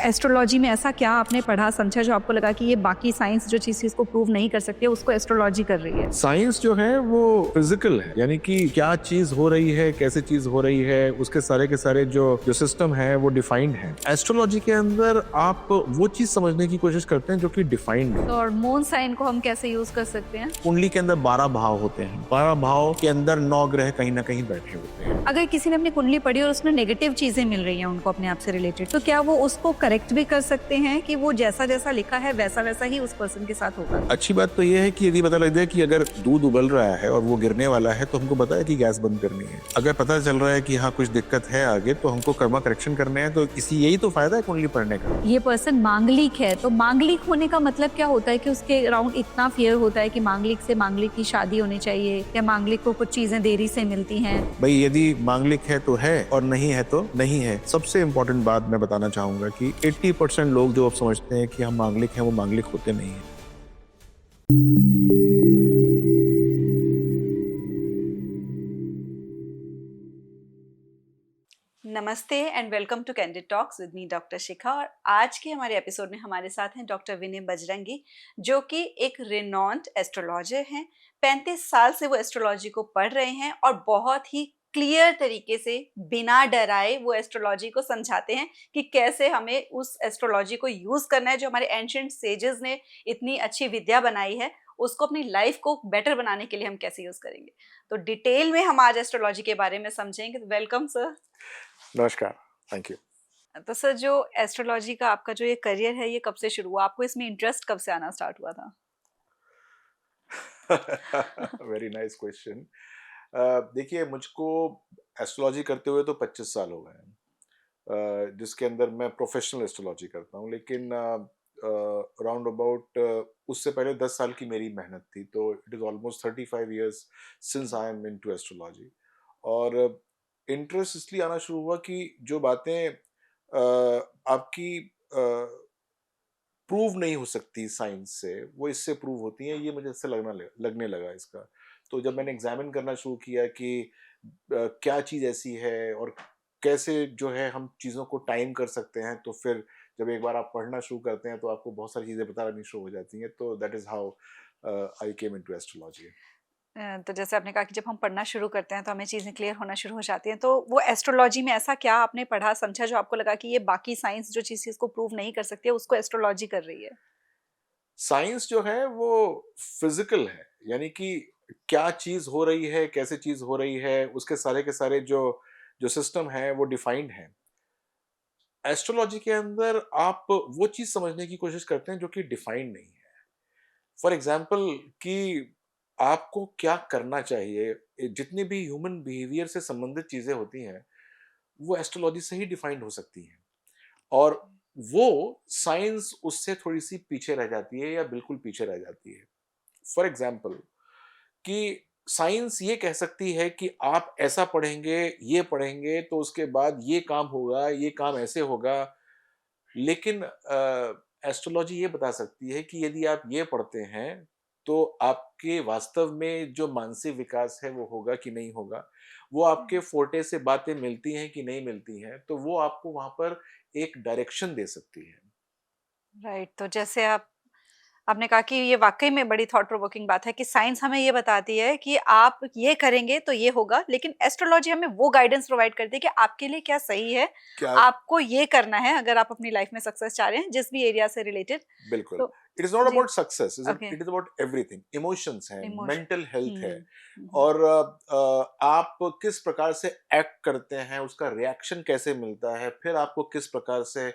Astrology में ऐसा क्या आपने पढ़ा समझा जो आपको लगा कि ये बाकी साइंस जो चीज को प्रूव नहीं कर सकती है उसको एस्ट्रोलॉजी कर रही है? साइंस जो है वो फिजिकल है, यानी कि क्या चीज हो रही है, कैसे चीज हो रही है, उसके सारे के सारे जो सिस्टम है वो डिफाइंड है। एस्ट्रोलॉजी के अंदर आप वो चीज समझने की कोशिश करते हैं जो कि डिफाइंड है। तो और मून साइन को हम कैसे यूज कर सकते हैं? कुंडली के अंदर 12 भाव होते हैं, 12 भाव के अंदर 9 ग्रह कहीं ना कहीं बैठे होते हैं। अगर किसी ने अपनी कुंडली पढ़ी और उसमें नेगेटिव चीजें मिल रही हैं उनको अपने आप से रिलेटेड, तो क्या वो उसको करेक्ट भी कर सकते हैं कि वो जैसा जैसा लिखा है वैसा वैसा ही उस पर्सन के साथ होगा? अच्छी बात तो ये है कि यदि पता लग जाए कि अगर दूध उबल रहा है और वो गिरने वाला है तो हमको पता है कि गैस बंद करनी है। अगर पता चल रहा है कि हाँ कुछ दिक्कत है आगे, तो हमको कर्मा करेक्शन करने हैं। तो इसी यही तो फायदा है कुंडली पढ़ने का। ये पर्सन मांगलिक है, तो मांगलिक होने का मतलब क्या होता है कि उसके अराउंड इतना फियर होता है कि मांगलिक से मांगलिक की शादी होनी चाहिए, या मांगलिक को कुछ चीजें देरी से मिलती हैं? भाई यदि मांगलिक है तो है और नहीं है तो नहीं है। सबसे इम्पोर्टेंट बात मैं बताना चाहूंगा कि 80% लोग जो अब समझते हैं कि हम मांगलिक हैं वो मांगलिक होते नहीं हैं। नमस्ते and welcome to candid talks with me doctor Shikha. और आज के हमारे एपिसोड में हमारे साथ हैं डॉक्टर विनय बजरंगी, जो कि एक रिनॉन्ड एस्ट्रोलॉजर हैं। 35 साल से वो एस्ट्रोलॉजी को पढ़ रहे हैं और बहुत ही क्लियर तरीके से बिना डराए वो एस्ट्रोलॉजी को समझाते हैं कि कैसे हमें उस एस्ट्रोलॉजी को यूज करना है जो हमारे एंशिएंट सेजेस ने इतनी अच्छी विद्या बनाई है, उसको अपनी लाइफ को बेटर बनाने के लिए हम कैसे यूज करेंगे। तो डिटेल में हम आज एस्ट्रोलॉजी के बारे में समझेंगे। Welcome sir. नमस्कार, थैंक यू। तो सर, जो एस्ट्रोलॉजी का आपका जो ये करियर है, ये कब से शुरू हुआ? आपको इसमें इंटरेस्ट कब से आना स्टार्ट हुआ था? Very nice question. देखिए, मुझको एस्ट्रोलॉजी करते हुए तो 25 साल हो गए हैं, जिसके अंदर मैं प्रोफेशनल एस्ट्रोलॉजी करता हूँ। लेकिन राउंड अबाउट उससे पहले 10 साल की मेरी मेहनत थी। तो it is almost 35 years since I am into astrology. और इंटरेस्ट इसलिए आना शुरू हुआ कि जो बातें आपकी प्रूव नहीं हो सकती साइंस से, वो इससे प्रूव होती हैं, ये मुझे इससे लगने लगा इसका। तो जब मैंने एग्जामिन करना शुरू किया कि क्या चीज़ ऐसी है और कैसे जो है हम चीज़ों को टाइम कर सकते हैं, तो फिर जब एक बार आप पढ़ना शुरू करते हैं तो आपको बहुत सारी चीज़ें पता लगनी शुरू हो जाती हैं। तो that is how I came into astrology. तो जैसे आपने कहा कि जब हम पढ़ना शुरू करते हैं तो हमें चीज़ें क्लियर होना शुरू हो जाती हैं, तो वो एस्ट्रोलॉजी में ऐसा क्या आपने पढ़ा समझा जो आपको लगा कि ये बाकी साइंस जो चीज़ को प्रूव नहीं कर सकती है उसको एस्ट्रोलॉजी कर रही है? साइंस जो है वो फिजिकल है, यानी कि क्या चीज़ हो रही है, कैसे चीज़ हो रही है, उसके सारे के सारे जो सिस्टम है वो डिफाइंड है। एस्ट्रोलॉजी के अंदर आप वो चीज़ समझने की कोशिश करते हैं जो कि डिफाइंड नहीं है। फॉर एग्जाम्पल कि आपको क्या करना चाहिए, जितनी भी ह्यूमन बिहेवियर से संबंधित चीज़ें होती हैं, वो एस्ट्रोलॉजी से ही डिफाइंड हो सकती हैं। और वो साइंस उससे थोड़ी-सी पीछे रह जाती है या बिल्कुल पीछे रह जाती है। फॉर एग्जाम्पल कि साइंस ये कह सकती है कि आप ऐसा पढ़ेंगे, ये पढ़ेंगे तो उसके बाद ये काम होगा, ये काम ऐसे होगा। लेकिन एस्ट्रोलॉजी ये बता सकती है कि यदि आप ये पढ़ते हैं, तो आपके वास्तव में जो मानसिक विकास है वो होगा कि नहीं होगा। वो आपके फोर्टे से बातें मिलती हैं कि नहीं मिलती हैं, तो वो आपको वहाँ पर एक डायरेक्शन दे सकती है। राइट। तो जैसे आपने कहा कि ये वाकई में बड़ी थॉट प्रोवोकिंग बात है कि साइंस हमें ये बताती है कि आप ये करेंगे तो ये होगा, लेकिन एस्ट्रोलॉजी हमें वो गाइडेंस प्रोवाइड करती है कि आपके लिए क्या सही है, क्या आपको ये करना है अगर आप अपनी लाइफ में सक्सेस चाह रहे हैं जिस भी एरिया से रिलेटेड। बिल्कुल। तो इट इज़ नॉट जी। About success, okay. It is about everything. Emotions हैं, इमोशन। मेंटल हेल्थ है। हम्म। और आप किस प्रकार से एक्ट करते हैं, उसका रिएक्शन कैसे मिलता है, फिर आपको किस प्रकार से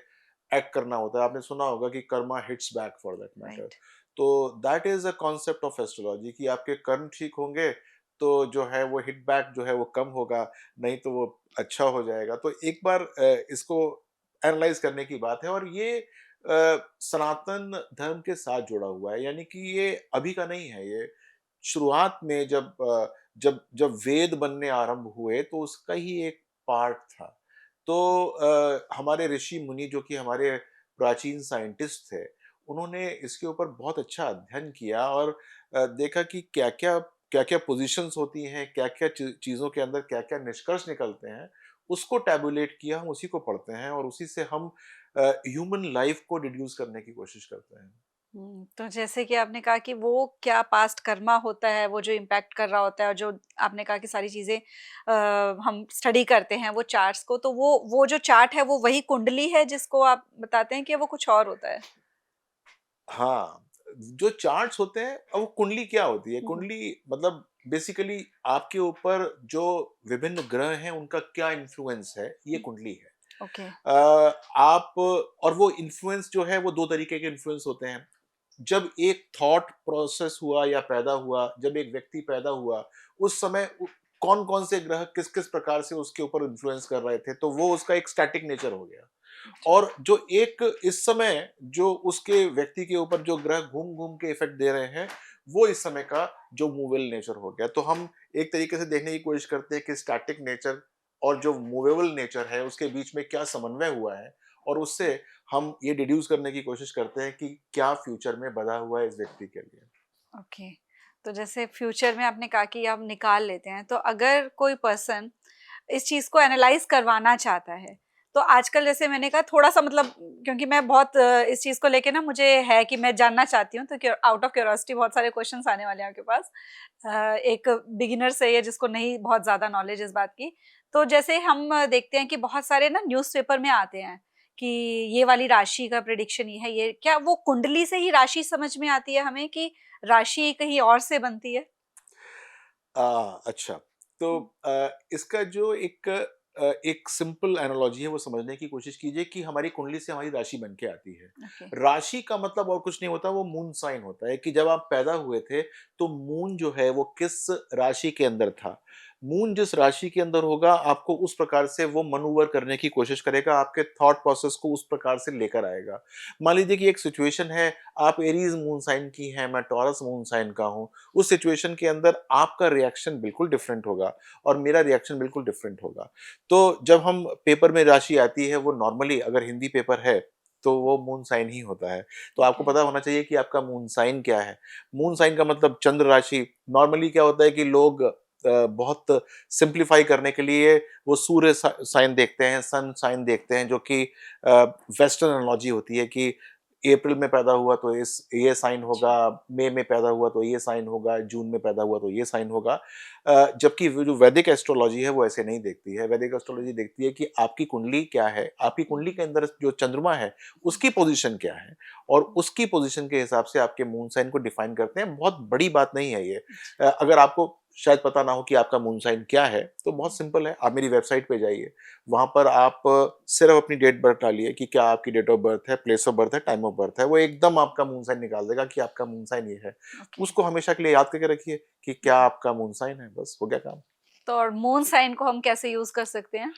एक्ट करना होता है। आपने सुना होगा कि karma hits back for that matter. Right. तो that is a concept of astrology कि आपके कर्म ठीक होंगे, तो जो है वो हिट बैक जो है वो कम होगा, नहीं तो वो अच्छा हो जाएगा। तो एक बार इसको एनालाइज़ करने की बात है। और ये सनातन धर्म के साथ जुड़ा हुआ है, यानी कि ये अभी का नहीं है। ये शुरुआत में जब जब वेद बनने आरंभ हुए तो उसका ही एक पार्ट था। तो हमारे ऋषि मुनि जो कि हमारे प्राचीन साइंटिस्ट थे, उन्होंने इसके ऊपर बहुत अच्छा अध्ययन किया और देखा कि क्या-क्या पोजीशंस होती हैं, क्या-क्या चीज़ों के अंदर क्या-क्या निष्कर्ष निकलते हैं, उसको टैबुलेट किया। हम उसी को पढ़ते हैं और उसी से हम ह्यूमन लाइफ को डिड्यूस करने की कोशिश करते हैं। तो जैसे कि आपने कहा कि वो क्या पास्ट कर्मा होता है, वो जो इम्पैक्ट कर रहा होता है और जो आपने कहा कि सारी चीज़ें हम स्टडी करते हैं वो चार्ट्स को, तो वो जो चार्ट है वो वही कुंडली है जिसको आप बताते हैं कि वो कुछ और होता है? हाँ, जो चार्ट्स होते हैं, अब वो कुंडली क्या होती है? हुँ, हुँ। कुंडली मतलब बेसिकली आपके ऊपर जो विभिन्न ग्रह हैं, उनका क्या इन्फ्लुएंस है, ये हुँ, कुंडली है। ओके। आप और वो इन्फ्लुएंस जो है, वो 2 तरीके के इन्फ्लुएंस होते हैं। जब एक थॉट प्रोसेस हुआ या पैदा हुआ, जब एक व्यक्ति पैदा हुआ, उस समय कौन-कौन से ग्रह किस-किस प्रकार से उसके ऊपर इन्फ्लुएंस कर रहे थे, तो वो उसका एक स्टैटिक नेचर हो गया। अच्छा। और जो एक इस समय जो उसके व्यक्ति के ऊपर जो ग्रह घूम-घूम के इफ़ेक्ट दे रहे हैं, वो इस समय का जो मूवेबल नेचर हो गया। तो हम एक तरीके से देखने की कोशिश करते हैं कि स्टैटिक नेचर और जो मूवेबल नेचर है, उसके बीच में क्या समन्वय हुआ है, और उससे हम ये डिड्यूस करने की कोशिश करते हैं कि क्या फ्यूचर में बधा हुआ है इस व्यक्ति के लिए। ओके। तो जैसे फ्यूचर में आपने कहा कि आप निकाल लेते हैं, तो अगर कोई पर्सन इस चीज़ को एनालाइज़ करवाना चाहता है, तो आजकल जैसे मैंने कहा थोड़ा-सा मतलब क्योंकि मैं बहुत इस चीज़ को लेके ना मुझे है कि मैं जानना चाहती हूँ, तो क्यो आउट ऑफ क्यूरियोसिटी बहुत सारे क्वेश्चन्स आने वाले हैं आपके पास। एक बिगिनर से या जिसको नहीं बहुत ज़्यादा नॉलेज इस बात की। तो जैसे हम देखते हैं कि बहुत सारे ना न्यूज़पेपर में आते हैं कि ये वाली राशि का प्रेडिक्शन ये है, ये क्या वो कुंडली से ही राशि समझ में आती है हमें कि राशि कहीं और से बनती है? अच्छा, तो हुँ, इसका जो एक सिंपल एनालॉजी है, वो समझने की कोशिश कीजिए कि हमारी कुंडली से हमारी राशि बन के आती है। ओके। राशि का मतलब और कुछ नहीं होता, वो मून साइन होता है कि जब आप पैदा हुए थे, तो मून जो है वो किस राशि के अंदर था। मून जिस राशि के अंदर होगा, आपको उस प्रकार से वो मैनूवर करने की कोशिश करेगा, आपके थॉट प्रोसेस को उस प्रकार से लेकर आएगा। मान लीजिए कि एक सिचुएशन है, आप एरीज़ मून साइन की हैं, मैं टॉरस मून साइन का हूँ। उस सिचुएशन के अंदर आपका रिएक्शन बिल्कुल डिफरेंट होगा और मेरा रिएक्शन बिल्कुल डिफरेंट होगा। तो जब हम पेपर में राशि आती है, वो नॉर्मली अगर हिंदी पेपर है, तो वो मून साइन ही होता है। तो आपको ओके। पता होना चाहिए कि आपका मून साइन क्या है। मून साइन का मतलब चंद्र राशि। नॉर्मली क्या होता है कि लोग बहुत सिंप्लीफाई करने के लिए वो सूर्य साइन देखते हैं, सन साइन देखते हैं, जो कि वेस्टर्न एनालॉजी होती है कि अप्रैल में पैदा हुआ तो इस ये साइन अच्छा। होगा, मई में पैदा हुआ तो ये साइन होगा, जून में पैदा हुआ तो ये साइन होगा। जबकि वो जो वैदिक एस्ट्रोलॉजी है, वो ऐसे नहीं देखती है। वैदिक एस्ट्रोलॉजी देखती है कि आपकी कुंडली क्या है, आपकी हुँ, कुंडली हुँ, के अंदर जो चंद्रमा है, हुँ, उसकी पोज़ीशन क्या है, और हुँ। उसकी पोज़ीशन के हिसाब से आपके मून साइन को डिफाइन करते हैं। बहुत बड़ी बात नहीं है ये। अच्छा। अगर आपको शायद पता ना हो कि आपका मून साइन क्या है, तो बहुत हुँ, सिंपल है, आप मेरी वेबसाइट पे जाइए। वहाँ पर आप सिर्फ अपनी डेट बर्थ डालिए कि क्या आपकी डेट ऑफ बर्थ है, प्लेस ऑफ बर्थ है, टाइम ऑफ बर्थ है। वो एकदम आपका मून साइन निकाल देगा कि आपका मून साइन ये है। ओके। उसको हमेशा के लिए याद करके रखिए कि हुँ, क्या हुँ। आपका मून साइन है, बस हो गया काम। तो और मून साइन को हम कैसे यूज़ कर सकते हैं?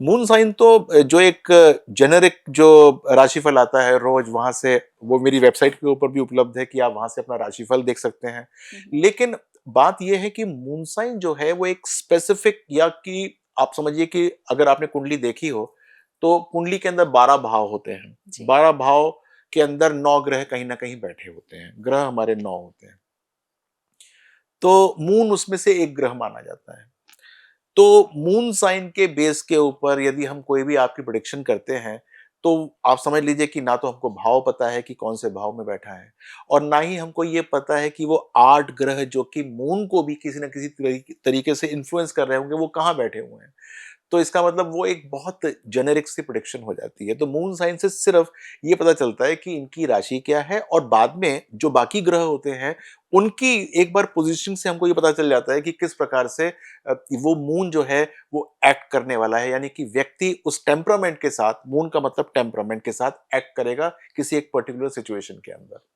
मून साइन तो जो एक जेनेरिक जो राशिफल आता है रोज, वहां से वो मेरी वेबसाइट के ऊपर भी उपलब्ध है कि आप वहां से अपना राशिफल देख सकते हैं। हुँ, हुँ। लेकिन बात यह है कि मून साइन जो है वो एक स्पेसिफिक, या कि आप समझिए कि अगर आपने कुंडली देखी हो, तो कुंडली के अंदर 12 भाव होते हैं। जी। 12 भाव के अंदर 9 ग्रह कहीं ना कहीं बैठे होते हैं। ग्रह हमारे 9 होते हैं। तो मून उसमें से एक ग्रह माना जाता है। तो मून साइन के बेस के ऊपर यदि हम कोई भी आपकी प्रेडिक्शन करते हैं, तो आप समझ लीजिए कि ना तो हमको भाव पता है कि कौन से भाव में बैठा है, और ना ही हमको ये पता है कि वो 8 ग्रह जो कि मून को भी किसी न किसी तरीके से इन्फ्लुएंस कर रहे होंगे, वो कहाँ बैठे हुए हैं। तो इसका मतलब वो एक बहुत जेनेरिक सी प्रेडिक्शन हो जाती है। तो मून साइन से सिर्फ ये पता चलता है कि इनकी राशि क्या है, और बाद में जो बाकी ग्रह होते हैं, उनकी एक बार पोजीशन से हमको ये पता चल जाता है कि किस प्रकार से वो मून जो है वो एक्ट करने वाला है, यानी कि व्यक्ति उस टेम्परामेंट के साथ, मून का मतलब टेम्परामेंट के साथ एक्ट करेगा किसी एक पर्टिकुलर सिचुएशन के अंदर।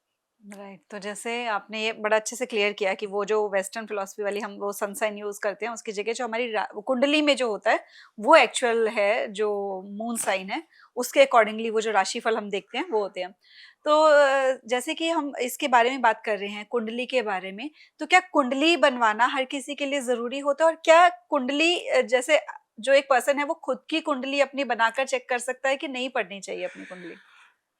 राइट। तो जैसे आपने ये बड़ा अच्छे से क्लियर किया कि वो जो वेस्टर्न फिलॉसफी वाली हम वो सनसाइन यूज़ करते हैं, उसकी जगह जो हमारी वो कुंडली में जो होता है, वो एक्चुअल है जो मून साइन है, उसके अकॉर्डिंगली वो जो राशिफल हम देखते हैं, वो होते हैं। तो जैसे कि हम इसके बारे में बात कर रहे हैं, कुंडली के बारे में, तो क्या कुंडली बनवाना हर किसी के लिए ज़रूरी होता है? और क्या कुंडली जैसे जो एक पर्सन है, वो खुद की कुंडली अपनी बनाकर चेक कर सकता है कि नहीं पढ़नी चाहिए अपनी कुंडली?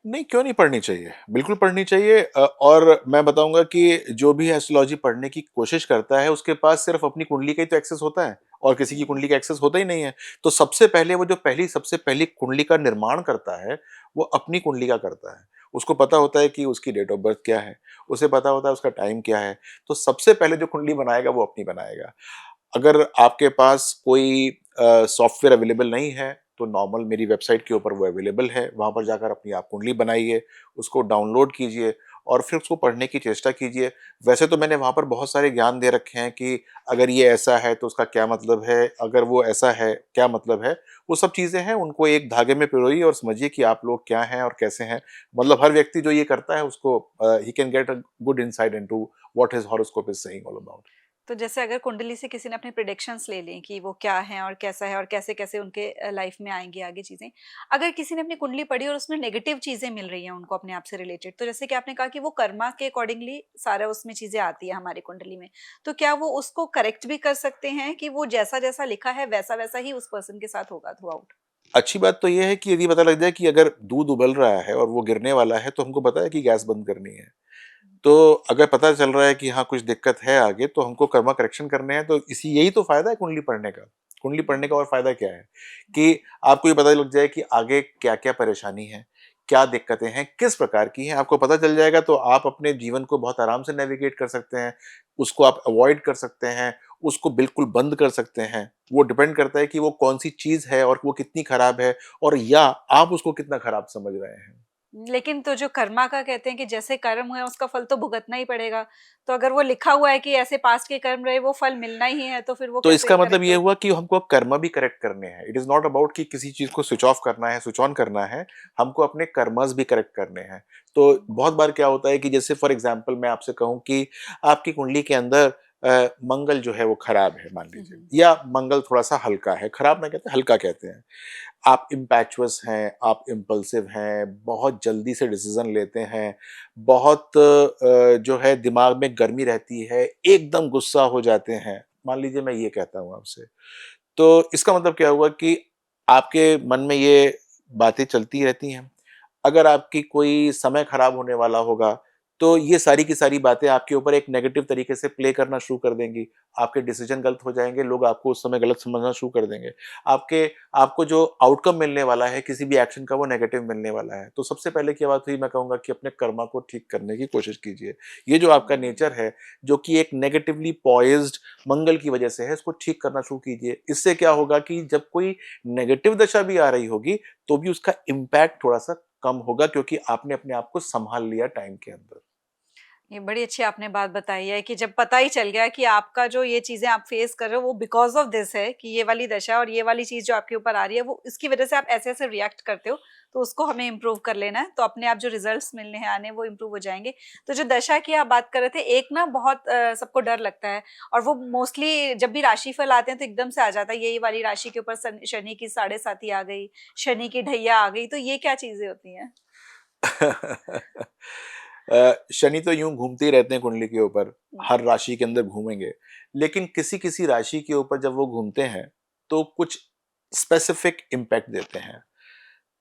नहीं, क्यों नहीं पढ़नी चाहिए? बिल्कुल पढ़नी चाहिए। और मैं बताऊँगा कि जो भी एस्ट्रोलॉजी पढ़ने की कोशिश करता है, उसके पास सिर्फ़ अपनी कुंडली का ही तो एक्सेस होता है, और किसी की कुंडली का एक्सेस होता ही नहीं है। तो सबसे पहले वो जो सबसे पहली कुंडली का निर्माण करता है, वो अपनी कुंडली का करता है। उसको पता होता है कि उसकी डेट ऑफ बर्थ क्या है, उसे पता होता है उसका टाइम क्या है। तो सबसे पहले जो कुंडली बनाएगा वो अपनी बनाएगा। अगर आपके पास कोई सॉफ्टवेयर अवेलेबल नहीं है, तो नॉर्मल मेरी वेबसाइट के ऊपर वो अवेलेबल है। वहाँ पर जाकर अपनी आप कुंडली बनाइए, उसको डाउनलोड कीजिए और फिर उसको पढ़ने की चेष्टा कीजिए। वैसे तो मैंने वहाँ पर बहुत सारे ज्ञान दे रखे हैं कि अगर ये ऐसा है तो उसका क्या मतलब है, अगर वो ऐसा है क्या मतलब है। वो सब चीज़ें हैं, उनको एक धागे में पिरोइए और समझिए कि आप लोग क्या हैं और कैसे हैं। मतलब हर व्यक्ति जो ये करता है उसको he can get a good insight into what his horoscope is saying all about. तो जैसे अगर कुंडली से किसी ने अपने प्रेडिक्शंस ले ली कि वो क्या हैं और कैसा है और कैसे-कैसे उनके लाइफ में आएँगी आगे चीज़ें। अगर किसी ने अपनी कुंडली पढ़ी और उसमें नेगेटिव चीज़ें मिल रही हैं उनको अपने आप से रिलेटेड, तो जैसे कि आपने कहा कि वो कर्मा के अकॉर्डिंगली सारा उसमें चीज़ें आती हैं हमारी कुंडली में। तो क्या वो उसको करेक्ट भी कर सकते हैं कि वो जैसा-जैसा लिखा है वैसा-वैसा ही उस पर्सन के साथ होगा थ्रू आउट? अच्छी बात तो ये है कि यदि पता लग जाए कि अगर दूध उबल रहा है और वो गिरने वाला है, तो हमको पता है कि गैस बंद करनी है। तो अगर पता चल रहा है कि हाँ, कुछ दिक्कत है आगे, तो हमको कर्मा करेक्शन करने हैं। तो इसी यही तो फ़ायदा है कुंडली पढ़ने का। कुंडली पढ़ने का और फ़ायदा क्या है कि आपको ये पता लग जाए कि आगे क्या-क्या परेशानी है, क्या दिक्कतें हैं, किस प्रकार की हैं। आपको पता चल जाएगा तो आप अपने जीवन को बहुत आराम से नेविगेट कर सकते हैं, उसको आप अवॉइड कर सकते हैं, उसको बिल्कुल बंद कर सकते हैं। वो डिपेंड करता है कि वो कौन-सी चीज़ है और वो कितनी खराब है और या आप उसको कितना खराब समझ रहे हैं। लेकिन तो जो कर्मा का कहते हैं कि जैसे कर्म हुए उसका फल तो भुगतना ही पड़ेगा। तो अगर वो लिखा हुआ है कि ऐसे पास्ट के कर्म रहे वो फल मिलना ही है तो फिर वो तो कैसे इसका मतलब करेक्ट ये हो। हुआ कि हमको अब कर्म भी करेक्ट करने हैं। इट इज़ नॉट अबाउट कि किसी चीज़ को स्विच ऑफ करना है, स्विच ऑन करना है, हमको अपने कर्मस भी करेक्ट करने हैं। तो बहुत बार क्या होता है कि जैसे फॉर एग्ज़ाम्पल मैं आपसे कहूँ कि आपकी कुंडली के अंदर मंगल जो है वो खराब है मान हुँ, लीजिए, हुँ। या मंगल थोड़ा-सा हल्का है, खराब ना कहते, हल्का कहते हैं। आप इम्पैचुअस हैं, आप इम्पल्सिव हैं, बहुत जल्दी से डिसीज़न लेते हैं, बहुत जो है दिमाग में गर्मी रहती है, एकदम गुस्सा हो जाते हैं। मान लीजिए मैं ये कहता हूँ आपसे, तो इसका मतलब क्या हुआ कि आपके मन में ये बातें चलती रहती हैं। अगर आपकी कोई समय खराब होने वाला होगा, तो ये सारी की सारी बातें आपके ऊपर एक नेगेटिव तरीके से प्ले करना शुरू कर देंगी। आपके डिसीज़न गलत हो जाएँगे, लोग आपको उस समय गलत समझना शुरू कर देंगे। आपके आपको जो आउटकम मिलने वाला है किसी भी एक्शन का, वो नेगेटिव मिलने वाला है। तो सबसे पहले क्या बात हुई, मैं कहूँगा कि अपने कर्मा को ठीक करने की कोशिश कीजिए। ये जो आपका नेचर है, जो कि एक नेगेटिवली पॉइज़्ड मंगल की वजह से है, इसको ठीक करना शुरू कीजिए। इससे क्या होगा कि जब कोई नेगेटिव दशा भी आ रही होगी, तो भी उसका इम्पैक्ट थोड़ा-सा कम होगा, क्योंकि आपने अपने आप को सँभाल लिया टाइम के अंदर। ये बड़ी अच्छी आपने बात बताई है कि जब पता ही चल गया कि आपका जो ये चीज़ें आप फेस कर रहे हो वो बिकॉज़ ऑफ दिस है कि ये वाली दशा और ये वाली चीज़ जो आपके ऊपर आ रही है वो इसकी वज़ह से आप ऐसे-ऐसे रिएक्ट करते हो, तो उसको हमें इम्प्रूव कर लेना है, तो अपने आप जो रिज़ल्ट्स मिलने हैं आने वो इम्प्रूव हो जाएँगे। तो जो दशा की आप बात कर रहे थे, एक ना बहुत सबको डर लगता है और वो मोस्टली जब भी राशिफल आते हैं तो एकदम से आ जाता है, ये वाली राशि के ऊपर शनि की साढ़े साती आ गई, शनि की ढैया आ गई, तो ये क्या चीज़ें होती हैं? शनि तो यूं घूमते ही रहते हैं कुंडली के ऊपर, हुँ, हर राशि के अंदर घूमेंगे। लेकिन किसी किसी राशि के ऊपर जब वो घूमते हैं तो कुछ स्पेसिफिक इम्पैक्ट देते हैं।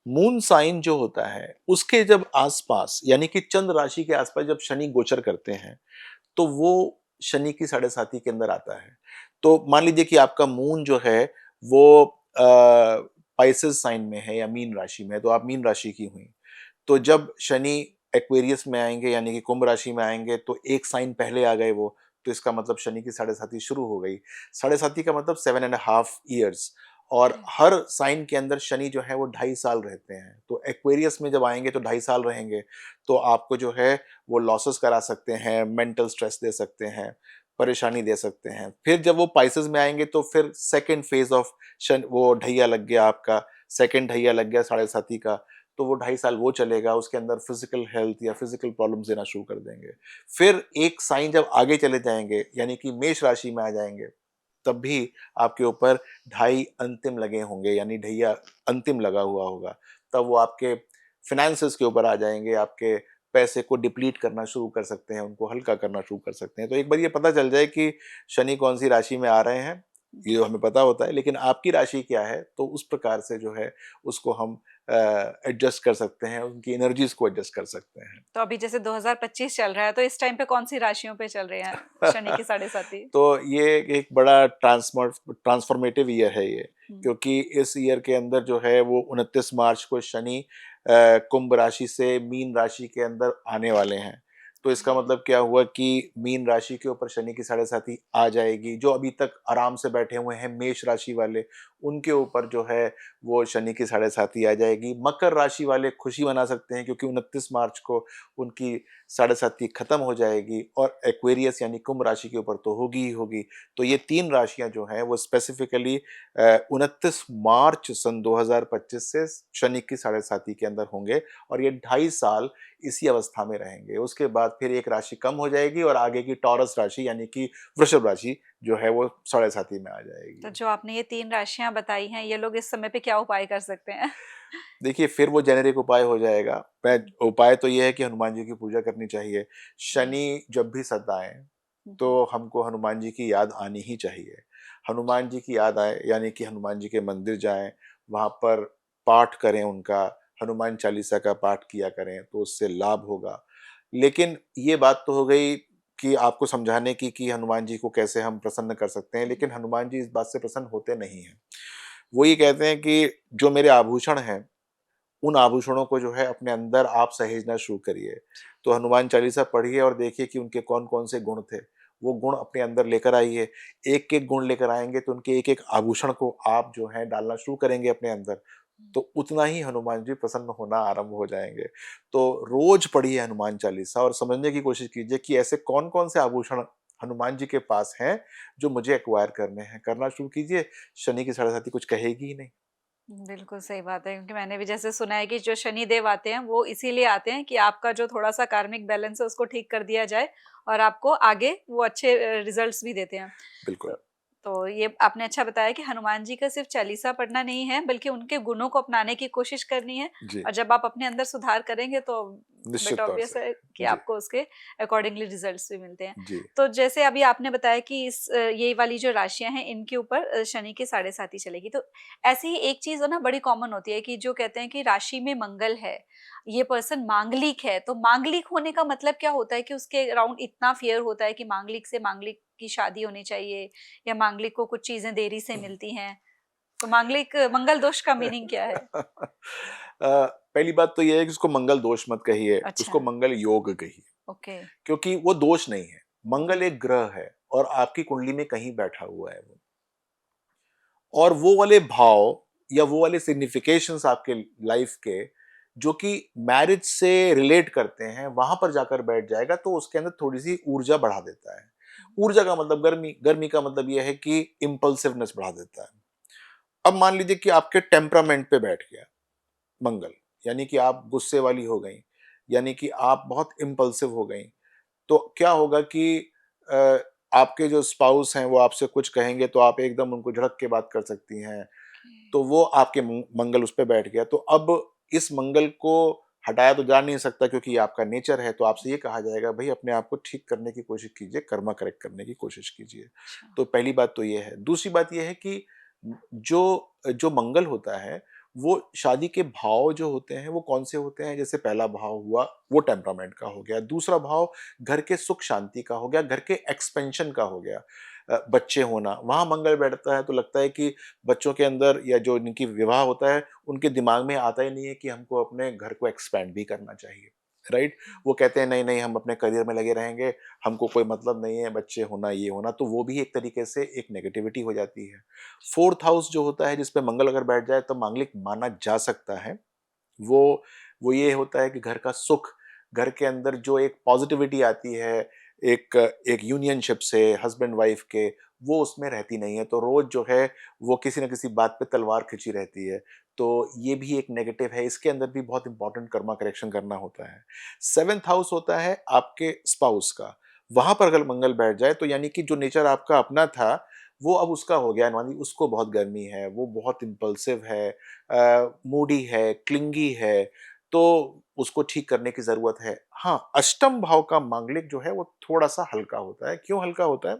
मून साइन जो होता है उसके जब आसपास, यानी कि चंद्र राशि के आसपास जब शनि गोचर करते हैं, तो वो शनि की साढ़े साती के अंदर आता है। तो मान लीजिए कि आपका मून जो है वो पाइसेस साइन में है या मीन राशि में है, तो आप मीन राशि की हुई। तो जब शनि एक्वेरियस में आएँगे, यानी कि कुंभ राशि में आएँगे, तो एक साइन पहले आ गए वो, तो इसका मतलब शनि की साढ़े साती शुरू हो गई। साढ़े साती का मतलब 7 एंड अ हाफ ईयर्स, और जी। हर साइन के अंदर शनि जो है वो 2.5 साल रहते हैं। तो एक्वेरियस में जब आएँगे तो 2.5 साल रहेंगे, तो आपको जो है वो लॉसेस करा सकते हैं, मेंटल स्ट्रेस दे सकते हैं, परेशानी दे सकते हैं। फिर जब वो पाइसेस में आएँगे तो फिर सेकंड फेज़ ऑफ वो ढैया लग गया आपका, सेकंड ढैया लग गया साढ़े साती का, तो वो 2.5 साल वो चलेगा, उसके अंदर फिज़िकल हेल्थ या फिज़िकल प्रॉब्लम्स देना शुरू कर देंगे। फिर एक साइन जब आगे चले जाएँगे, यानी कि मेष राशि में आ जाएँगे, तब भी आपके ऊपर ढाई अंतिम लगे होंगे, यानी ढैया अंतिम लगा हुआ होगा। तब वो आपके फ़ाइनेंसेस के ऊपर आ जाएँगे, आपके पैसे को डिप्लीट करना शुरू कर सकते हैं, उनको हल्का करना शुरू कर सकते हैं। तो एक बार ये पता चल जाए कि शनि कौन-सी राशि में आ रहे हैं, ये हमें पता होता है, लेकिन आपकी राशि क्या है, तो उस प्रकार से जो है उसको हम एडजस्ट कर सकते हैं, उनकी एनर्जीज को एडजस्ट कर सकते हैं। तो अभी जैसे 2025 चल रहा है, तो इस टाइम पे कौन सी राशियों पे चल रहे हैं शनि की साढ़े साथी? तो ये एक बड़ा ट्रांसफॉर्मेटिव ईयर है ये, हम्म, क्योंकि इस ईयर के अंदर जो है वो 29 मार्च को शनि कुंभ राशि से मीन राशि के अंदर आने वाले हैं। तो इसका जी। मतलब क्या हुआ कि मीन राशि के ऊपर शनि की साढ़े साथी आ जाएगी। जो अभी तक आराम से बैठे हुए हैं मेष राशि वाले, उनके ऊपर जो है वो शनि की साढ़े साथी आ जाएगी। मकर राशि वाले खुशी मना सकते हैं, क्योंकि 29 मार्च को उनकी साढ़े साथी खत्म हो जाएगी, और एक्वेरियस यानी कुंभ राशि के ऊपर तो होगी ही होगी। तो ये 3 राशियाँ जो हैं वो स्पेसिफिकली 29 मार्च सन 2025 से शनि की साढ़े साथी के अंदर होंगे, और ये 2.5 साल इसी अवस्था में रहेंगे। उसके बाद फिर एक राशि कम हो जाएगी और आगे की टॉरस राशि यानी कि वृषभ राशि जो है वो साढ़े साथी में आ तो जाएगी। जो आपने ये 3 राशियाँ बताई हैं, ये लोग इस समय पे क्या उपाय कर सकते हैं? देखिए, फिर वो जेनेरिक उपाय हो जाएगा। मैं हुँ, उपाय तो ये है कि हनुमान जी की पूजा करनी चाहिए। जी। शनि जब भी सताएँ, हुँ, हुँ। तो हमको हनुमान जी की याद आनी ही चाहिए। हनुमान जी की याद आए यानी कि हनुमान जी के मंदिर जाएँ, वहाँ पर पाठ करें उनका, हनुमान चालीसा का पाठ किया करें, तो उससे लाभ होगा। लेकिन ये बात तो हो गई कि आपको समझाने की कि हनुमान जी को कैसे हम प्रसन्न कर सकते हैं, हुँ, लेकिन हनुमान जी इस बात से प्रसन्न होते नहीं हैं। वो ये हुँ, कहते हैं कि जो मेरे आभूषण हैं, उन आभूषणों को जो है अपने अंदर आप सहेजना शुरू करिए। तो हनुमान चालीसा पढ़िए और देखिए कि उनके कौन-कौन से गुण थे। वो गुण अपने अंदर लेकर आइए। एक-एक गुण लेकर आएँगे तो उनके एक-एक आभूषण को आप जो है डालना शुरू करेंगे अपने अंदर, हुँ। तो उतना ही हनुमान जी प्रसन्न होना आरंभ हो जाएँगे। तो रोज़ पढ़िए हनुमान चालीसा और समझने की कोशिश कीजिए कि ऐसे कौन-कौन से आभूषण हनुमान जी के पास हैं, जो मुझे एक्वायर करने हैं। करना शुरू कीजिए, शनि की साढ़े साती कुछ कहेगी ही नहीं। बिल्कुल सही बात है, क्योंकि मैंने भी जैसे सुना है कि जो शनिदेव आते हैं, वो इसीलिए आते हैं कि आपका जो थोड़ा-सा कार्मिक बैलेंस है, उसको ठीक कर दिया जाए और आपको आगे वो अच्छे रिज़ल्ट्स भी देते हैं। बिल्कुल। तो तो ये आपने अच्छा बताया कि हनुमान जी का सिर्फ़ चालीसा पढ़ना नहीं है, बल्कि उनके गुणों को अपनाने की कोशिश करनी है जी, और जब आप अपने अंदर सुधार करेंगे, तो बट निश्चित तौर ऑब्वियस से। है कि जी, आपको उसके अकॉर्डिंगली रिज़ल्ट्स भी मिलते हैं। जी। तो जैसे अभी आपने बताया कि ये वाली जो राशियाँ हैं, इनके ऊपर शनि की साढ़े साती चलेगी। तो ऐसे ही एक चीज़ है ना, बड़ी कॉमन होती है कि जो कहते हैं कि राशि में मंगल है, ये पर्सन मांगलिक है। तो मांगलिक होने का मतलब क्या होता है कि उसके अराउंड इतना फ़ियर होता है कि मांगलिक से मांगलिक की शादी होनी चाहिए या मांगलिक को कुछ चीज़ें देरी से मिलती हैं। तो मांगलिक मंगल दोष का मीनिंग क्या है? पहली बात तो ये है कि उसको मंगल दोष मत कहिए, अच्छा, उसको मंगल योग कहिए, ओके। क्योंकि वो दोष नहीं है। हुँ, मंगल एक ग्रह है और आपकी कुंडली में कहीं बैठा हुआ है वो। और वो वाले भाव या वो वाले सिग्निफिकेशंस आपके लाइफ के, जो कि मैरिज से रिलेट करते हैं, वहां पर जाकर बैठ जाएगा तो उसके अंदर थोड़ी सी ऊर्जा बढ़ा देता है। ऊर्जा का मतलब गर्मी, गर्मी का मतलब यह है कि इम्पल्सिवनेस बढ़ा देता है। अब मान लीजिए कि आपके टेम्परामेंट पे बैठ गया मंगल, यानी कि आप गुस्से वाली हो गई, यानी कि आप बहुत इम्पल्सिव हो गई, तो क्या होगा कि अ, आपके जो स्पाउस हैं वो आपसे कुछ कहेंगे तो आप एकदम उनको झड़क के बात कर सकती हैं। ओके। तो वो आपके मंगल उस पे बैठ गया। तो अब इस मंगल को हटाया तो जा नहीं सकता, क्योंकि ये आपका नेचर है। तो आपसे ये कहा जाएगा, भई अपने आप को ठीक करने की कोशिश कीजिए, कर्मा करेक्ट करने की कोशिश कीजिए। अच्छा। तो पहली बात तो ये है। दूसरी बात ये है कि जो जो मंगल होता है, वो शादी के भाव जो होते हैं वो कौन से होते हैं? जैसे पहला भाव हुआ वो टेम्परामेंट का हो गया, दूसरा भाव घर के सुख शांति का हो गया, घर के एक्सपेंशन का हो गया। बच्चे होना, वहाँ मंगल बैठता है तो लगता है कि बच्चों के अंदर या जो इनकी विवाह होता है, उनके दिमाग में आता ही नहीं है कि हमको अपने घर को एक्सपैंड भी करना चाहिए, राइट? वो कहते हैं नहीं, नहीं हम अपने करियर में लगे रहेंगे, हमको कोई मतलब नहीं है बच्चे होना, ये होना, तो वो भी एक तरीके से एक नेगेटिविटी हो जाती है। 4th हाउस जो होता है जिस पे मंगल अगर बैठ जाए तो मांगलिक माना जा सकता है। वो वो ये होता है कि घर का सुख, घर के अंदर जो एक पॉजिटिविटी आती है, एक एक यूनियनशिप से हस्बैंड वाइफ के, वो उसमें रहती नहीं है। तो रोज़ जो है वो किसी न किसी बात पे तलवार खिंची रहती है। तो ये भी एक नेगेटिव है, इसके अंदर भी बहुत इंपॉर्टेंट कर्मा करेक्शन करना होता है। 7th हाउस होता है आपके स्पाउस का, वहाँ पर अगर मंगल बैठ जाए तो यानी कि जो नेचर आपका अपना था, वो अब उसका हो गया। मान लीजिए उसको बहुत गर्मी है, वो बहुत इम्पल्सिव है, मूडी है, क्लिंगी है, तो उसको ठीक करने की ज़रूरत है। हाँ, अष्टम भाव का मांगलिक जो है वो थोड़ा-सा हल्का होता है। क्यों हल्का होता है?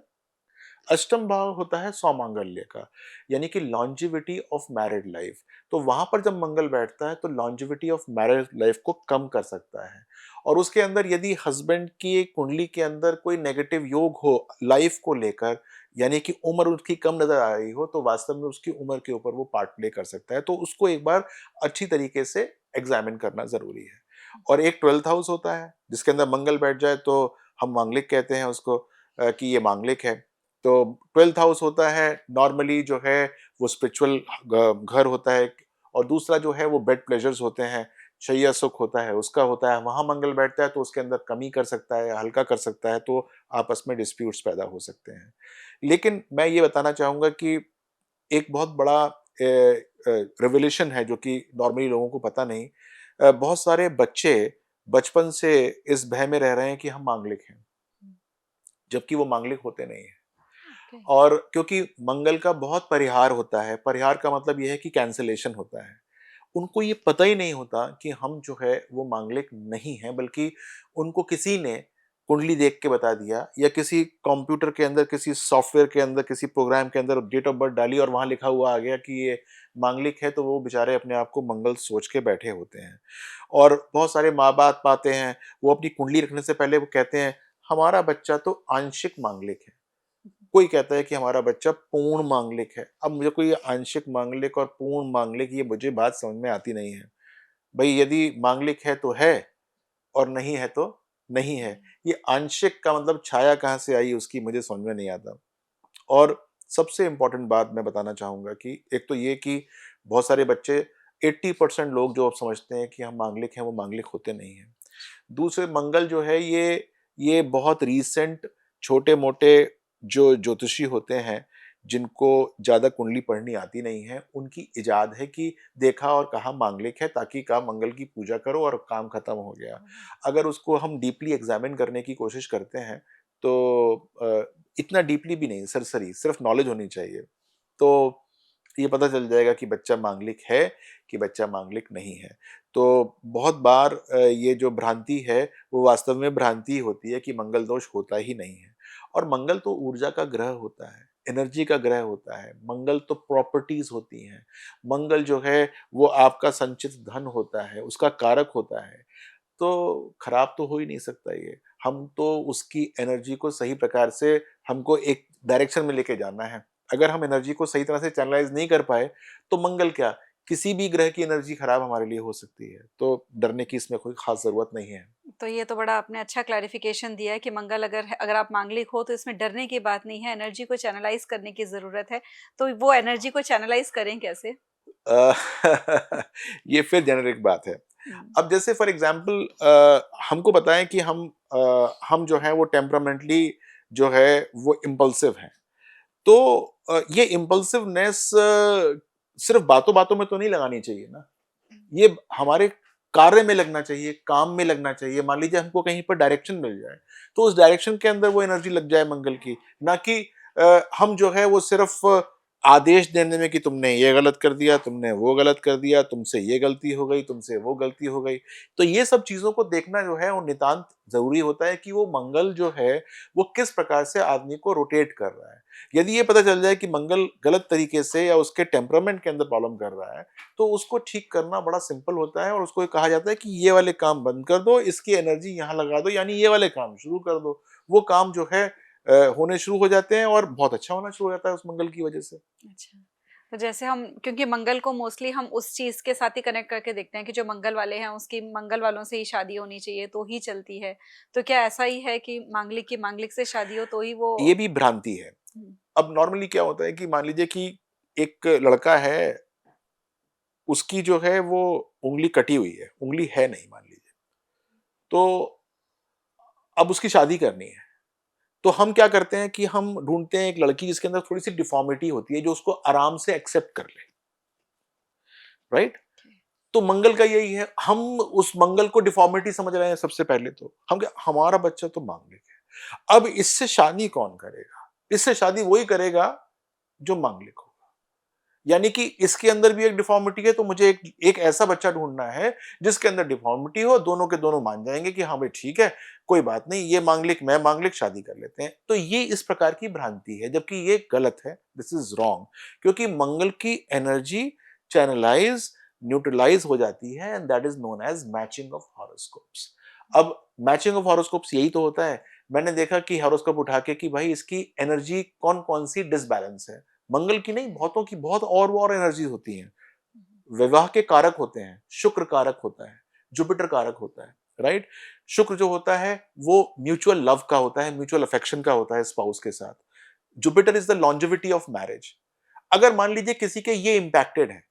अष्टम भाव होता है सौमांगल्य का, यानी कि लॉन्जिविटी ऑफ मैरिड लाइफ। तो वहां पर जब मंगल बैठता है तो लॉन्जिविटी ऑफ मैरिड लाइफ को कम कर सकता है। और उसके अंदर यदि हस्बैंड की एक कुंडली के अंदर कोई नेगेटिव योग हो लाइफ को लेकर, यानी कि उम्र उसकी कम नजर आ रही हो, तो वास्तव में उसकी उम्र के ऊपर वो पार्ट प्ले कर सकता है। तो उसको एक बार अच्छी तरीके से एग्जामिन करना जरूरी है। और एक 12th हाउस होता है जिसके अंदर मंगल बैठ जाए तो हम मांगलिक कहते हैं उसको, कि ये मांगलिक है। तो 12th हाउस होता है नॉर्मली जो है वो स्पिरिचुअल घर होता है। और दूसरा जो है वो बेड प्लेजर्स होते हैं, शैया सुख होता है उसका होता है। वहां मंगल बैठता है तो उसके अंदर कमी कर सकता है, हल्का कर सकता है, तो आपस में डिस्प्यूट्स पैदा हो सकते हैं। लेकिन मैं ये बताना चाहूंगा कि एक बहुत बड़ा रेवोल्यूशन है जो कि नॉर्मली लोगों को पता नहीं। बहुत सारे बच्चे बचपन से इस भय में रह रहे हैं कि हम मांगलिक हैं, जबकि वो मांगलिक होते नहीं हैं। ओके। और क्योंकि मंगल का बहुत परिहार होता है, परिहार का मतलब ये है कि कैंसलेशन होता है। उनको ये पता ही नहीं होता कि हम जो है वो मांगलिक नहीं हैं, बल्कि उनको किसी ने कुंडली देख के बता दिया, या किसी कंप्यूटर के अंदर, किसी सॉफ्टवेयर के अंदर, किसी प्रोग्राम के अंदर डेट ऑफ बर्थ डाली और वहां लिखा हुआ आ गया कि ये मांगलिक है, तो वो बेचारे अपने आप को मंगल सोच के बैठे होते हैं। और बहुत सारे माँ बाप पाते हैं, वो अपनी कुंडली रखने से पहले वो कहते हैं हमारा बच्चा तो आंशिक मांगलिक है। कोई कहता है कि हमारा बच्चा पूर्ण मांगलिक है। अब मुझे कोई आंशिक मांगलिक और पूर्ण मांगलिक, ये मुझे बात समझ में आती नहीं है। भाई यदि मांगलिक है तो है, और नहीं है तो नहीं है। ये आंशिक का मतलब छाया कहाँ से आई उसकी मुझे समझ में नहीं आता। और सबसे इंपॉर्टेंट बात मैं बताना चाहूंगा कि एक तो ये कि बहुत सारे बच्चे, 80% लोग जो अब समझते हैं कि हम मांगलिक हैं, वो मांगलिक होते नहीं हैं। दूसरे, मंगल जो है ये बहुत रीसेंट छोटे मोटे जो ज्योतिषी होते हैं, जिनको ज्यादा कुंडली पढ़नी आती नहीं है, उनकी इजाद है कि देखा और कहा मांगलिक है, ताकि कहा मंगल की पूजा करो और काम खत्म हो गया। अगर उसको हम डीपली एग्जामिन करने की कोशिश करते हैं तो इतना डीपली भी नहीं, सरसरी सिर्फ नॉलेज होनी चाहिए, तो ये पता चल जाएगा कि बच्चा मांगलिक है कि बच्चा मांगलिक नहीं है। तो बहुत बार ये जो भ्रांति है वो वास्तव में भ्रांति होती है कि मंगल दोष होता ही नहीं है। और मंगल तो ऊर्जा का ग्रह होता है, एनर्जी का ग्रह होता है। मंगल तो प्रॉपर्टीज होती हैं। मंगल जो है वो आपका संचित धन होता है, उसका कारक होता है। तो खराब तो हो ही नहीं सकता ये। हम तो उसकी एनर्जी को सही प्रकार से, हमको एक डायरेक्शन में लेके जाना है। अगर हम एनर्जी को सही तरह से चैनलाइज नहीं कर पाए, तो मंगल क्या, किसी भी ग्रह की एनर्जी खराब हमारे लिए हो सकती है। तो डरने की इसमें कोई खास जरूरत नहीं है। तो ये तो बड़ा आपने अच्छा क्लैरिफिकेशन दिया है कि मंगल अगर आप मांगलिक हो तो इसमें डरने की बात नहीं है, एनर्जी को चैनलाइज करने की ज़रूरत है। तो वो एनर्जी को चैनलाइज करें कैसे? अ, ये फिर जेनेरिक बात है। हुँ। अब जैसे फॉर एग्जांपल हमको बताएं कि हम जो है वो टेम्परामेंटली जो है वो इम्पल्सिव हैं। तो ये इम्पल्सिवनेस सिर्फ बातों बातों में तो नहीं लगानी चाहिए ना। ये हमारे कार्य में लगना चाहिए, काम में लगना चाहिए। मान लीजिए हमको कहीं पर डायरेक्शन मिल जाए, तो उस डायरेक्शन के अंदर वो एनर्जी लग जाए मंगल की। ना कि हम जो है वो सिर्फ आदेश देने में कि तुमने ये गलत कर दिया, तुमने वो गलत कर दिया, तुमसे ये गलती हो गई, तुमसे वो गलती हो गई। तो ये सब चीजों को देखना जो है वो नितांत जरूरी होता है कि वो मंगल जो है वो किस प्रकार से आदमी को रोटेट कर रहा है। यदि ये पता चल जाए कि मंगल गलत तरीके से या उसके टेम्परामेंट के अंदर प्रॉब्लम कर रहा है, तो उसको ठीक करना बड़ा सिंपल होता है। और उसको कहा जाता है कि ये वाले काम बंद कर दो, इसकी एनर्जी यहाँ लगा दो, यानी ये वाले काम शुरू कर दो। वो काम जो है होने शुरू हो जाते हैं और बहुत अच्छा होना शुरू हो जाता है उस मंगल की वजह से। अच्छा। तो जैसे हम क्योंकि मंगल को मोस्टली हम उस चीज़ के साथ ही कनेक्ट करके देखते हैं कि जो मंगल वाले हैं उसकी मंगल वालों से ही शादी होनी चाहिए तो ही चलती है। तो क्या ऐसा ही है कि मांगलिक की मांगलिक से शादी हो तो ही वो ये भी भ्रांति है। हुँ, अब नॉर्मली क्या होता है कि मान लीजिए कि एक लड़का है, उसकी जो है वो उंगली कटी हुई है, उंगली है नहीं मान लीजिए। तो अब उसकी शादी करनी है। तो हम क्या करते हैं कि हम ढूंढते हैं एक लड़की जिसके अंदर थोड़ी सी डिफॉर्मिटी होती है, जो उसको आराम से एक्सेप्ट कर ले। राइट। ओके। तो मंगल का यही है, हम उस मंगल को डिफॉर्मिटी समझ रहे हैं। सबसे पहले तो हम क्या, हमारा बच्चा तो मांगलिक है, अब इससे शादी कौन करेगा? इससे शादी वही करेगा जो मांगलिक होगा। यानी कि इसके अंदर भी एक डिफॉर्मिटी है, तो मुझे एक ऐसा बच्चा ढूंढना है जिसके अंदर डिफॉर्मिटी हो, दोनों के दोनों मान जाएंगे कि हाँ भाई ठीक है, कोई बात नहीं, ये मांगलिक मैं मांगलिक, शादी कर लेते हैं। तो ये इस प्रकार की भ्रांति है, जबकि ये गलत है, दिस इज रॉन्ग। क्योंकि मंगल की एनर्जी चैनलाइज, न्यूट्रलाइज हो जाती है, and that is known as matching of horoscopes. अब मैचिंग ऑफ हॉरोस्कोप्स यही तो होता है। मैंने देखा कि हॉरोस्कोप उठा के कि भाई इसकी एनर्जी कौन कौन सी डिसबैलेंस है, मंगल की नहीं, बहुतों की बहुत और एनर्जी होती हैं। विवाह के कारक होते हैं, शुक्र कारक होता है, जुपिटर कारक होता है, राइट। शुक्र जो होता है वो म्यूचुअल लव का होता है, म्यूचुअल अफेक्शन का होता है स्पाउस के साथ। Jupiter is the longevity of marriage. अगर मान लीजिए किसी के ये इंपैक्टेड है,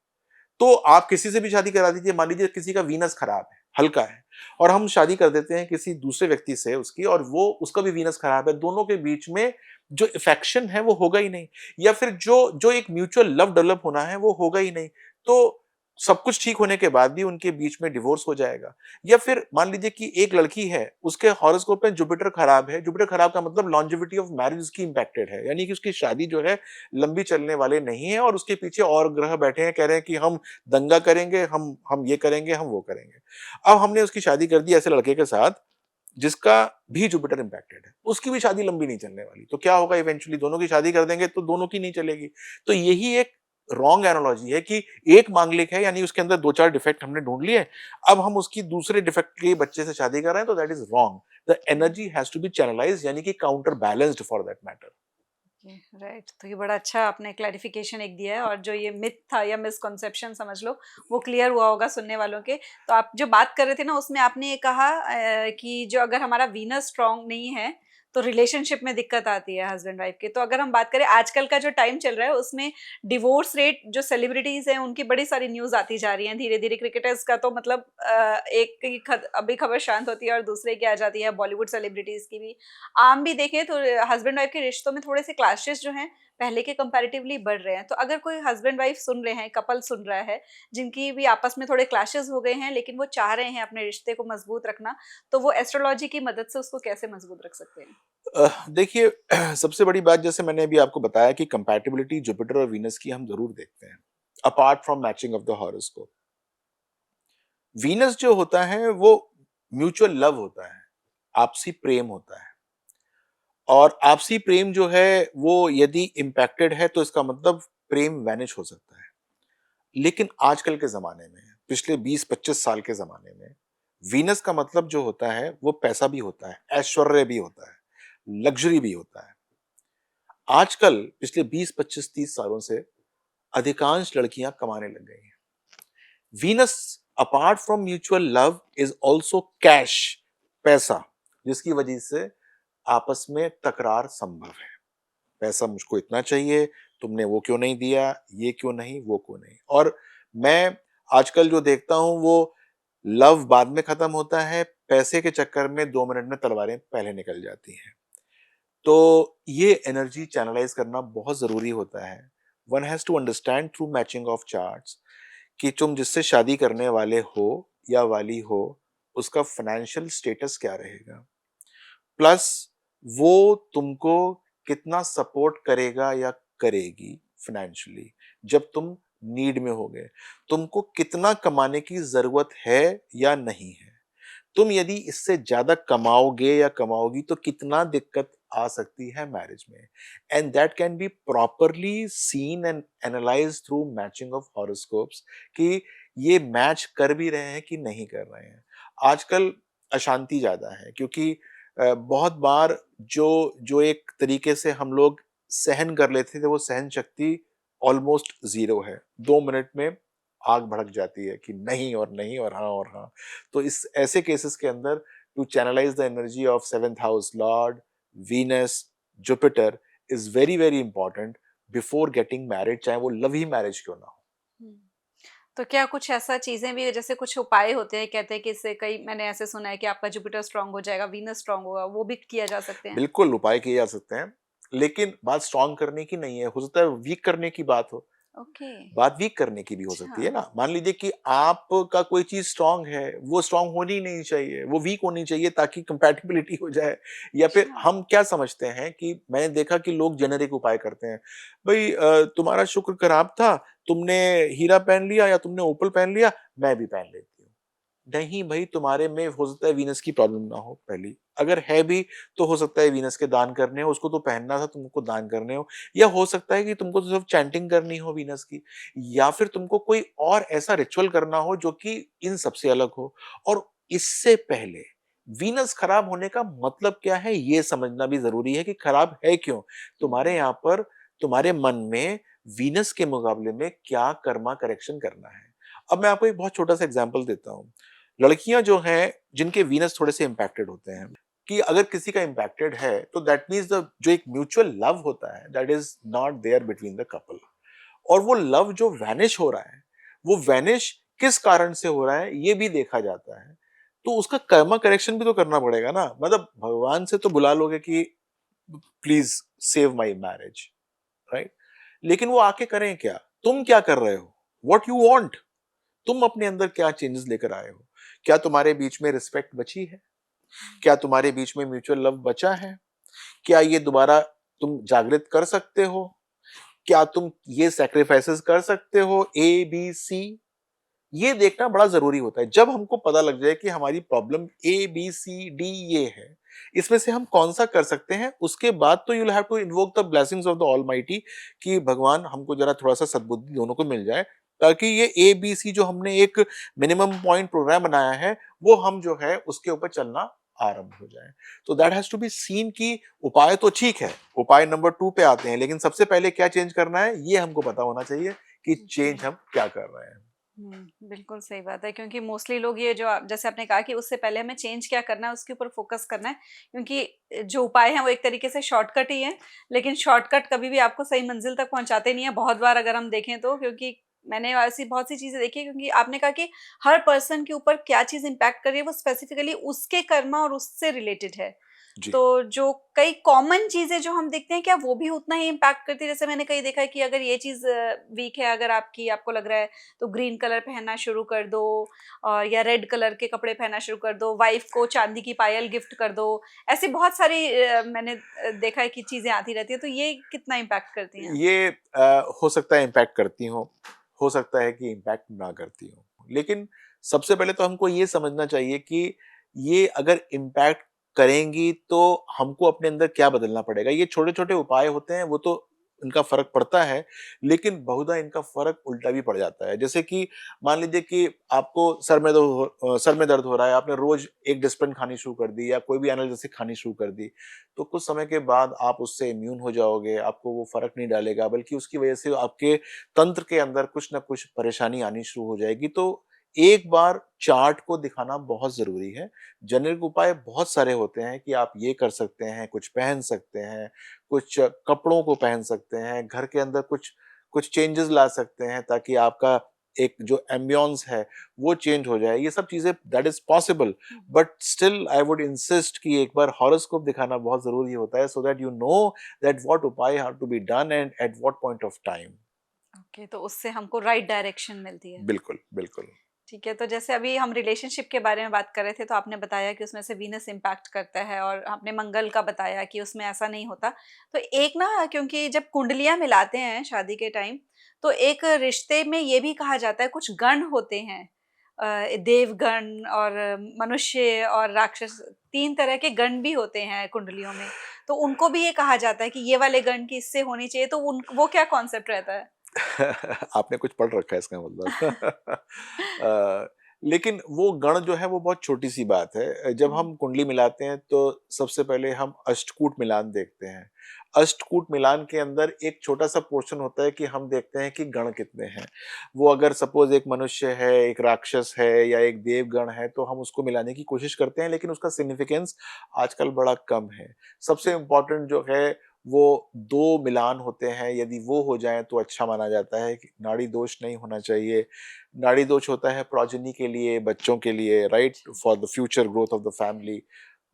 तो आप किसी से भी शादी करा दीजिए, मान लीजिए किसी का वीनस खराब है, हल्का है, और हम शादी कर देते हैं किसी दूसरे व्यक्ति से उसकी, और वो उसका भी वीनस खराब है, दोनों के बीच में जो इफेक्शन है वो होगा ही नहीं, या फिर जो जो एक म्यूचुअल लव डेवलप होना है वो होगा ही नहीं। तो सब कुछ ठीक होने के बाद भी उनके बीच में डिवोर्स हो जाएगा। या फिर मान लीजिए कि एक लड़की है, उसके हॉरोस्कोप में जुपिटर खराब है, जुपिटर खराब का मतलब लॉन्जेविटी ऑफ मैरिज उसकी इंपैक्टेड है, यानी कि उसकी शादी जो है लंबी चलने वाले नहीं है, और उसके पीछे और ग्रह बैठे हैं, कह रहे हैं कि हम दंगा करेंगे, हम ये करेंगे, हम वो करेंगे। अब हमने उसकी शादी कर दी ऐसे लड़के के साथ जिसका भी जुपिटर इंपैक्टेड है, उसकी भी शादी लंबी नहीं चलने वाली, तो क्या होगा, इवेंचुअली दोनों की शादी कर देंगे तो दोनों की नहीं चलेगी। तो यही एक रॉन्ग एनालॉजी है कि एक मांगलिक है, यानी उसके अंदर दो चार डिफेक्ट हमने ढूंढ लिए, अब हम उसकी दूसरे डिफेक्ट के बच्चे से शादी कर रहे हैं, तो that is wrong. The energy has to be channelized, यानी कि counter balanced for that matter. Right, तो ये बड़ा अच्छा आपने क्लैरिफिकेशन एक दिया है, और जो ये मिथ था या मिसकॉन्सेप्शन समझ लो, वो क्लियर हुआ होगा सुनने वालों के। तो आप जो बात कर रहे थे ना, उसमें आपने ये कहा कि जो अगर हमारा वीनस स्ट्रांग नहीं है तो रिलेशनशिप में दिक्कत आती है हस्बैंड वाइफ के। तो अगर हम बात करें आजकल का जो टाइम चल रहा है, उसमें डिवोर्स रेट, जो सेलिब्रिटीज हैं उनकी बड़ी सारी न्यूज आती जा रही हैं धीरे धीरे। क्रिकेटर्स का तो मतलब एक की अभी खबर शांत होती है और दूसरे की आ जाती है, बॉलीवुड सेलिब्रिटीज की भी। आम भी देखें तो हस्बैंड वाइफ के रिश्तों में थोड़े से क्लैशेस जो हैं पहले के कंपैरेटिवली बढ़ रहे हैं। तो अगर कोई हस्बैंड वाइफ सुन रहे हैं, कपल सुन रहा है, जिनकी भी आपस में थोड़े क्लैशेस हो गए हैं, लेकिन वो चाह रहे हैं अपने रिश्ते को मजबूत रखना, तो वो एस्ट्रोलॉजी की मदद से उसको कैसे मजबूत रख सकते हैं? देखिए, सबसे बड़ी बात जैसे मैंने अभी आपको बताया कि कंपैटिबिलिटी जुपिटर और वीनस की हम जरूर देखते हैं, apart from matching of the horoscope. Venus जो होता है वो म्यूचुअल लव होता है, आपसी प्रेम होता है, और आपसी प्रेम जो है वो यदि इम्पैक्टेड है तो इसका मतलब प्रेम वैनिश हो सकता है। लेकिन आजकल के जमाने में, पिछले 20-25 साल के जमाने में, वीनस का मतलब जो होता है वो पैसा भी होता है, ऐश्वर्य भी होता है, लग्जरी भी होता है। आजकल पिछले 20-25-30 सालों से अधिकांश लड़कियां कमाने लग गई हैं। Venus apart from mutual love is also cash, पैसा, जिसकी वजह से आपस में तकरार संभव है। पैसा मुझको इतना चाहिए, तुमने वो क्यों नहीं दिया, ये क्यों नहीं, वो क्यों नहीं। और मैं आजकल जो देखता हूं वो लव बाद में खत्म होता है, पैसे के चक्कर में 2 मिनट में तलवारें पहले निकल जाती हैं। तो ये एनर्जी चैनलाइज करना बहुत जरूरी होता है। One has to understand through matching of charts कि तुम जिससे शादी करने वाले हो या वाली हो, उसका फाइनेंशियल स्टेटस क्या रहेगा, प्लस वो तुमको कितना सपोर्ट करेगा या करेगी फाइनेंशियली जब तुम नीड में होगे, तुमको कितना कमाने की जरूरत है या नहीं है, तुम यदि इससे ज्यादा कमाओगे या कमाओगी तो कितना दिक्कत आ सकती है मैरिज में। And that can be properly seen and analyse through matching of horoscopes कि ये मैच कर भी रहे हैं कि नहीं कर रहे हैं। आजकल अशांति ज्यादा है, क्योंकि बहुत बार जो जो एक तरीके से हम लोग सहन कर लेते थे वो सहन शक्ति ऑलमोस्ट जीरो है। 2 मिनट में आग भड़क जाती है कि नहीं और नहीं और हाँ और हाँ। तो इस ऐसे केसेस के अंदर to channelize the energy of seventh house lord, Venus, Jupiter is very very important before getting married, चाहे वो लव ही मैरिज क्यों ना हो। हम्म। तो क्या कुछ ऐसा चीजें भी, जैसे कुछ उपाय होते हैं, कहते हैं कि इससे, कई मैंने ऐसे सुना है कि आपका जुपिटर स्ट्रांग हो जाएगा, वीनस स्ट्रांग होगा, वो भी किया जा सकते हैं? बिल्कुल उपाय किए जा सकते हैं, लेकिन बात स्ट्रांग करने की नहीं है, हो सकता है वीक करने की बात हो। ओके। बात वीक करने की भी हो अच्छा। सकती है ना। मान लीजिए कि आपका कोई चीज स्ट्रांग है, वो स्ट्रांग होनी ही नहीं चाहिए, वो वीक होनी चाहिए ताकि कंपैटिबिलिटी हो जाए। या फिर अच्छा। हम क्या समझते हैं कि मैंने देखा कि लोग जेनेरिक उपाय करते हैं, भाई तुम्हारा शुक्र खराब था, तुमने हीरा पहन लिया या तुमने ओपल पहन लिया, मैं भी पहन लेती हूँ। नहीं भाई, तुम्हारे में हो सकता है वीनस की प्रॉब्लम ना हो पहली, अगर है भी तो हो सकता है वीनस के दान करने हो, उसको तो पहनना था, तुमको दान करने हो। या हो सकता है कि तुमको तो सिर्फ चैंटिंग करनी हो वीनस की, या फिर तुमको कोई और ऐसा रिचुअल करना हो जो कि इन सबसे अलग हो। और इससे पहले वीनस खराब होने का मतलब क्या है ये समझना भी जरूरी है कि खराब है क्यों। तुम्हारे हम्म। यहाँ पर तुम्हारे मन में वीनस के मुकाबले में क्या कर्मा करेक्शन करना है। अब मैं आपको एक बहुत छोटा सा एग्जांपल देता हूँ। लड़कियां जो हैं जिनके वीनस थोड़े से इंपैक्टेड होते हैं, कि अगर किसी का इंपैक्टेड है तो दैट मीन्स द जो एक म्यूचुअल लव होता है that is not there between the couple. और वो लव जो वैनिश हो रहा है, वो वैनिश किस कारण से हो रहा है ये भी देखा जाता है। तो उसका कर्मा करेक्शन भी तो करना पड़ेगा ना। मतलब भगवान से तो बुला लोगे कि please save my marriage, right, लेकिन वो आके करें क्या, तुम क्या कर रहे हो, वॉट यू वॉन्ट, तुम अपने अंदर क्या चेंजेस लेकर आए हो। क्या तुम्हारे बीच में रिस्पेक्ट बची है, क्या तुम्हारे बीच में म्यूचुअल लव बचा है, क्या ये दोबारा तुम जागृत कर सकते हो, क्या तुम ये सैक्रिफाइसेस कर सकते हो, ए बी सी। ये देखना बड़ा जरूरी होता है। जब हमको पता लग जाए कि हमारी problem A B C D ये है, इसमें से हम कौन सा कर सकते हैं, उसके बाद तो you have to invoke the blessings of the almighty कि भगवान हमको जरा थोड़ा सा सद्बुद्धि दोनों को मिल जाए, ताकि ये ए बी सी जो हमने एक मिनिमम पॉइंट प्रोग्राम बनाया है वो हम जो है उसके ऊपर चलना आरंभ हो जाए। तो that has to be seen कि उपाय तो ठीक है, उपाय नंबर 2 पे आते हैं, लेकिन सबसे पहले क्या चेंज करना है ये हमको पता होना चाहिए कि जी। चेंज हम क्या कर रहे हैं। बिल्कुल सही बात है, क्योंकि मोस्टली लोग ये जो जैसे आपने कहा कि उससे पहले हमें चेंज क्या करना है उसके ऊपर फोकस करना है, क्योंकि जो उपाय हैं वो एक तरीके से शॉर्टकट ही हैं, लेकिन शॉर्टकट कभी भी आपको सही मंजिल तक पहुंचाते नहीं है, बहुत बार अगर हम देखें तो। क्योंकि मैंने ऐसी बहुत सी चीजें देखी है, क्योंकि आपने कहा कि हर पर्सन के ऊपर क्या चीज इम्पैक्ट कर रही है वो स्पेसिफिकली उसके कर्मा और उससे रिलेटेड है। जी। तो जो कई कॉमन चीज़ें जो हम देखते हैं, क्या वो भी उतना ही इम्पैक्ट करती है? जैसे मैंने कहीं देखा है कि अगर ये चीज़ वीक है अगर आपकी, आपको लग रहा है, तो ग्रीन कलर पहनना शुरू कर दो, या रेड कलर के कपड़े पहनना शुरू कर दो, वाइफ को चांदी की पायल गिफ्ट कर दो। ऐसी बहुत सारी मैंने देखा है कि चीज़ें आती रहती हैं, तो ये कितना इम्पैक्ट करती हैं? ये हो सकता है इम्पैक्ट करती हो सकता है कि इम्पैक्ट ना करती हो, लेकिन सबसे पहले तो हमको ये समझना चाहिए कि ये अगर इम्पैक्ट करेंगी तो हमको अपने अंदर क्या बदलना पड़ेगा। ये छोटे छोटे उपाय होते हैं, वो तो इनका फर्क पड़ता है, लेकिन बहुधा इनका फर्क उल्टा भी पड़ जाता है। जैसे कि मान लीजिए कि आपको सर में दर्द हो रहा है, आपने रोज एक डिस्पेंट खानी शुरू कर दी या कोई भी एनाल्जेसिक खानी शुरू कर दी, तो कुछ समय के बाद आप उससे इम्यून हो जाओगे, आपको वो फ़र्क नहीं डालेगा, बल्कि उसकी वजह से आपके तंत्र के अंदर कुछ न कुछ परेशानी आनी शुरू हो जाएगी। तो एक बार चार्ट को दिखाना बहुत ज़रूरी है। जेनेरिक उपाय बहुत सारे होते हैं कि आप ये कर सकते हैं, कुछ पहन सकते हैं, कुछ कपड़ों को पहन सकते हैं, घर के अंदर कुछ कुछ चेंजेस ला सकते हैं ताकि आपका एक जो एम्बियंस है, वो चेंज हो जाए। ये सब चीज़ें that is possible. But still I would insist कि एक बार हॉरोस्कोप दिखाना बहुत जरूरी होता है, so that you know that what उपाय have to be done and at what point of time. Okay, तो उससे हमको राइट डायरेक्शन मिलती है। बिल्कुल बिल्कुल। ठीक है, तो जैसे अभी हम रिलेशनशिप के बारे में बात कर रहे थे, तो आपने बताया कि उसमें से वीनस इम्पैक्ट करता है, और आपने मंगल का बताया कि उसमें ऐसा नहीं होता। तो एक ना, क्योंकि जब कुंडलियाँ मिलाते हैं शादी के टाइम, तो एक रिश्ते में ये भी कहा जाता है, कुछ गण होते हैं, देवगण और मनुष्य और राक्षस, 3 तरह के गण भी होते हैं कुंडलियों में। तो उनको भी ये कहा जाता है कि ये वाले गण की इससे होनी चाहिए, तो उन वो क्या कॉन्सेप्ट रहता है? आपने कुछ पढ़ रखा है इसका मतलब। लेकिन वो गण जो है वो बहुत छोटी सी बात है। जब हुँ, हम कुंडली मिलाते हैं तो सबसे पहले हम अष्टकूट मिलान देखते हैं। अष्टकूट मिलान के अंदर एक छोटा सा पोर्शन होता है कि हम देखते हैं कि गण कितने हैं। वो अगर सपोज एक मनुष्य है, एक राक्षस है या एक देवगण है, तो हम उसको मिलाने की कोशिश करते हैं, लेकिन उसका सिग्निफिकेंस आजकल बड़ा कम है। सबसे इम्पोर्टेंट जो है वो 2 मिलान होते हैं, यदि वो हो जाएँ तो अच्छा माना जाता है कि नाड़ी दोष नहीं होना चाहिए। नाड़ी दोष होता है प्रोजेनी के लिए, बच्चों के लिए, राइट? जी। For the future growth of the family.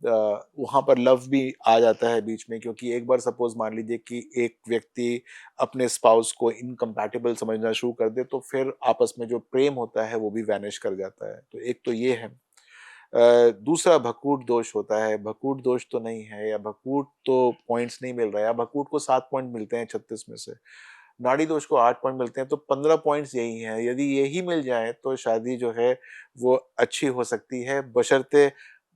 वहाँ पर लव भी आ जाता है बीच में, क्योंकि एक बार सपोज मान लीजिए कि एक व्यक्ति अपने स्पाउस को इनकम्पैटिबल समझना शुरू कर दे, तो फिर आपस में जो प्रेम होता है वो भी वैनिश कर जाता है। तो एक तो ये है। दूसरा भकूट दोष होता है। भकूट दोष तो नहीं है, या भकूट तो पॉइंट्स नहीं मिल रहा है, या भकूट को 7 पॉइंट मिलते हैं 36 में से, नाड़ी दोष को 8 पॉइंट मिलते हैं, तो 15 पॉइंट्स यही हैं। यदि यही मिल जाए तो शादी जो है वो अच्छी हो सकती है, बशर्ते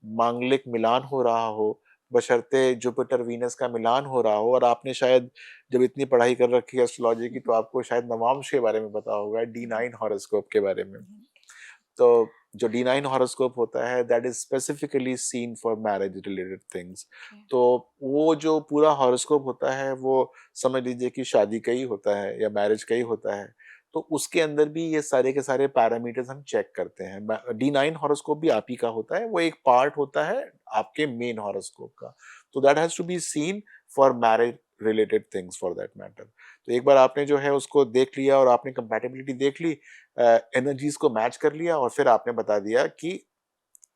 मांगलिक मिलान हो रहा हो, बशर्ते जुपिटर वीनस का मिलान हो रहा हो। और आपने शायद जब इतनी पढ़ाई कर रखी है एस्ट्रोलॉजी की, तो आपको शायद नवांश के बारे में पता होगा, D9 हॉरोस्कोप के बारे में। तो जो D9 हॉरोस्कोप होता है, that is specifically seen for marriage related things. तो वो जो पूरा हॉरोस्कोप होता है वो समझ लीजिए कि शादी का ही होता है या मैरिज का ही होता है। तो उसके अंदर भी ये सारे के सारे पैरामीटर्स हम चेक करते हैं। D9 हॉरोस्कोप भी आप ही का होता है, वो एक पार्ट होता है आपके मेन हॉरोस्कोप का। तो that has to be seen for marriage related things for that matter. तो एक बार आपने जो है उसको देख लिया और आपने कंपैटिबिलिटी देख ली, एनर्जीज को मैच कर लिया, और फिर आपने बता दिया कि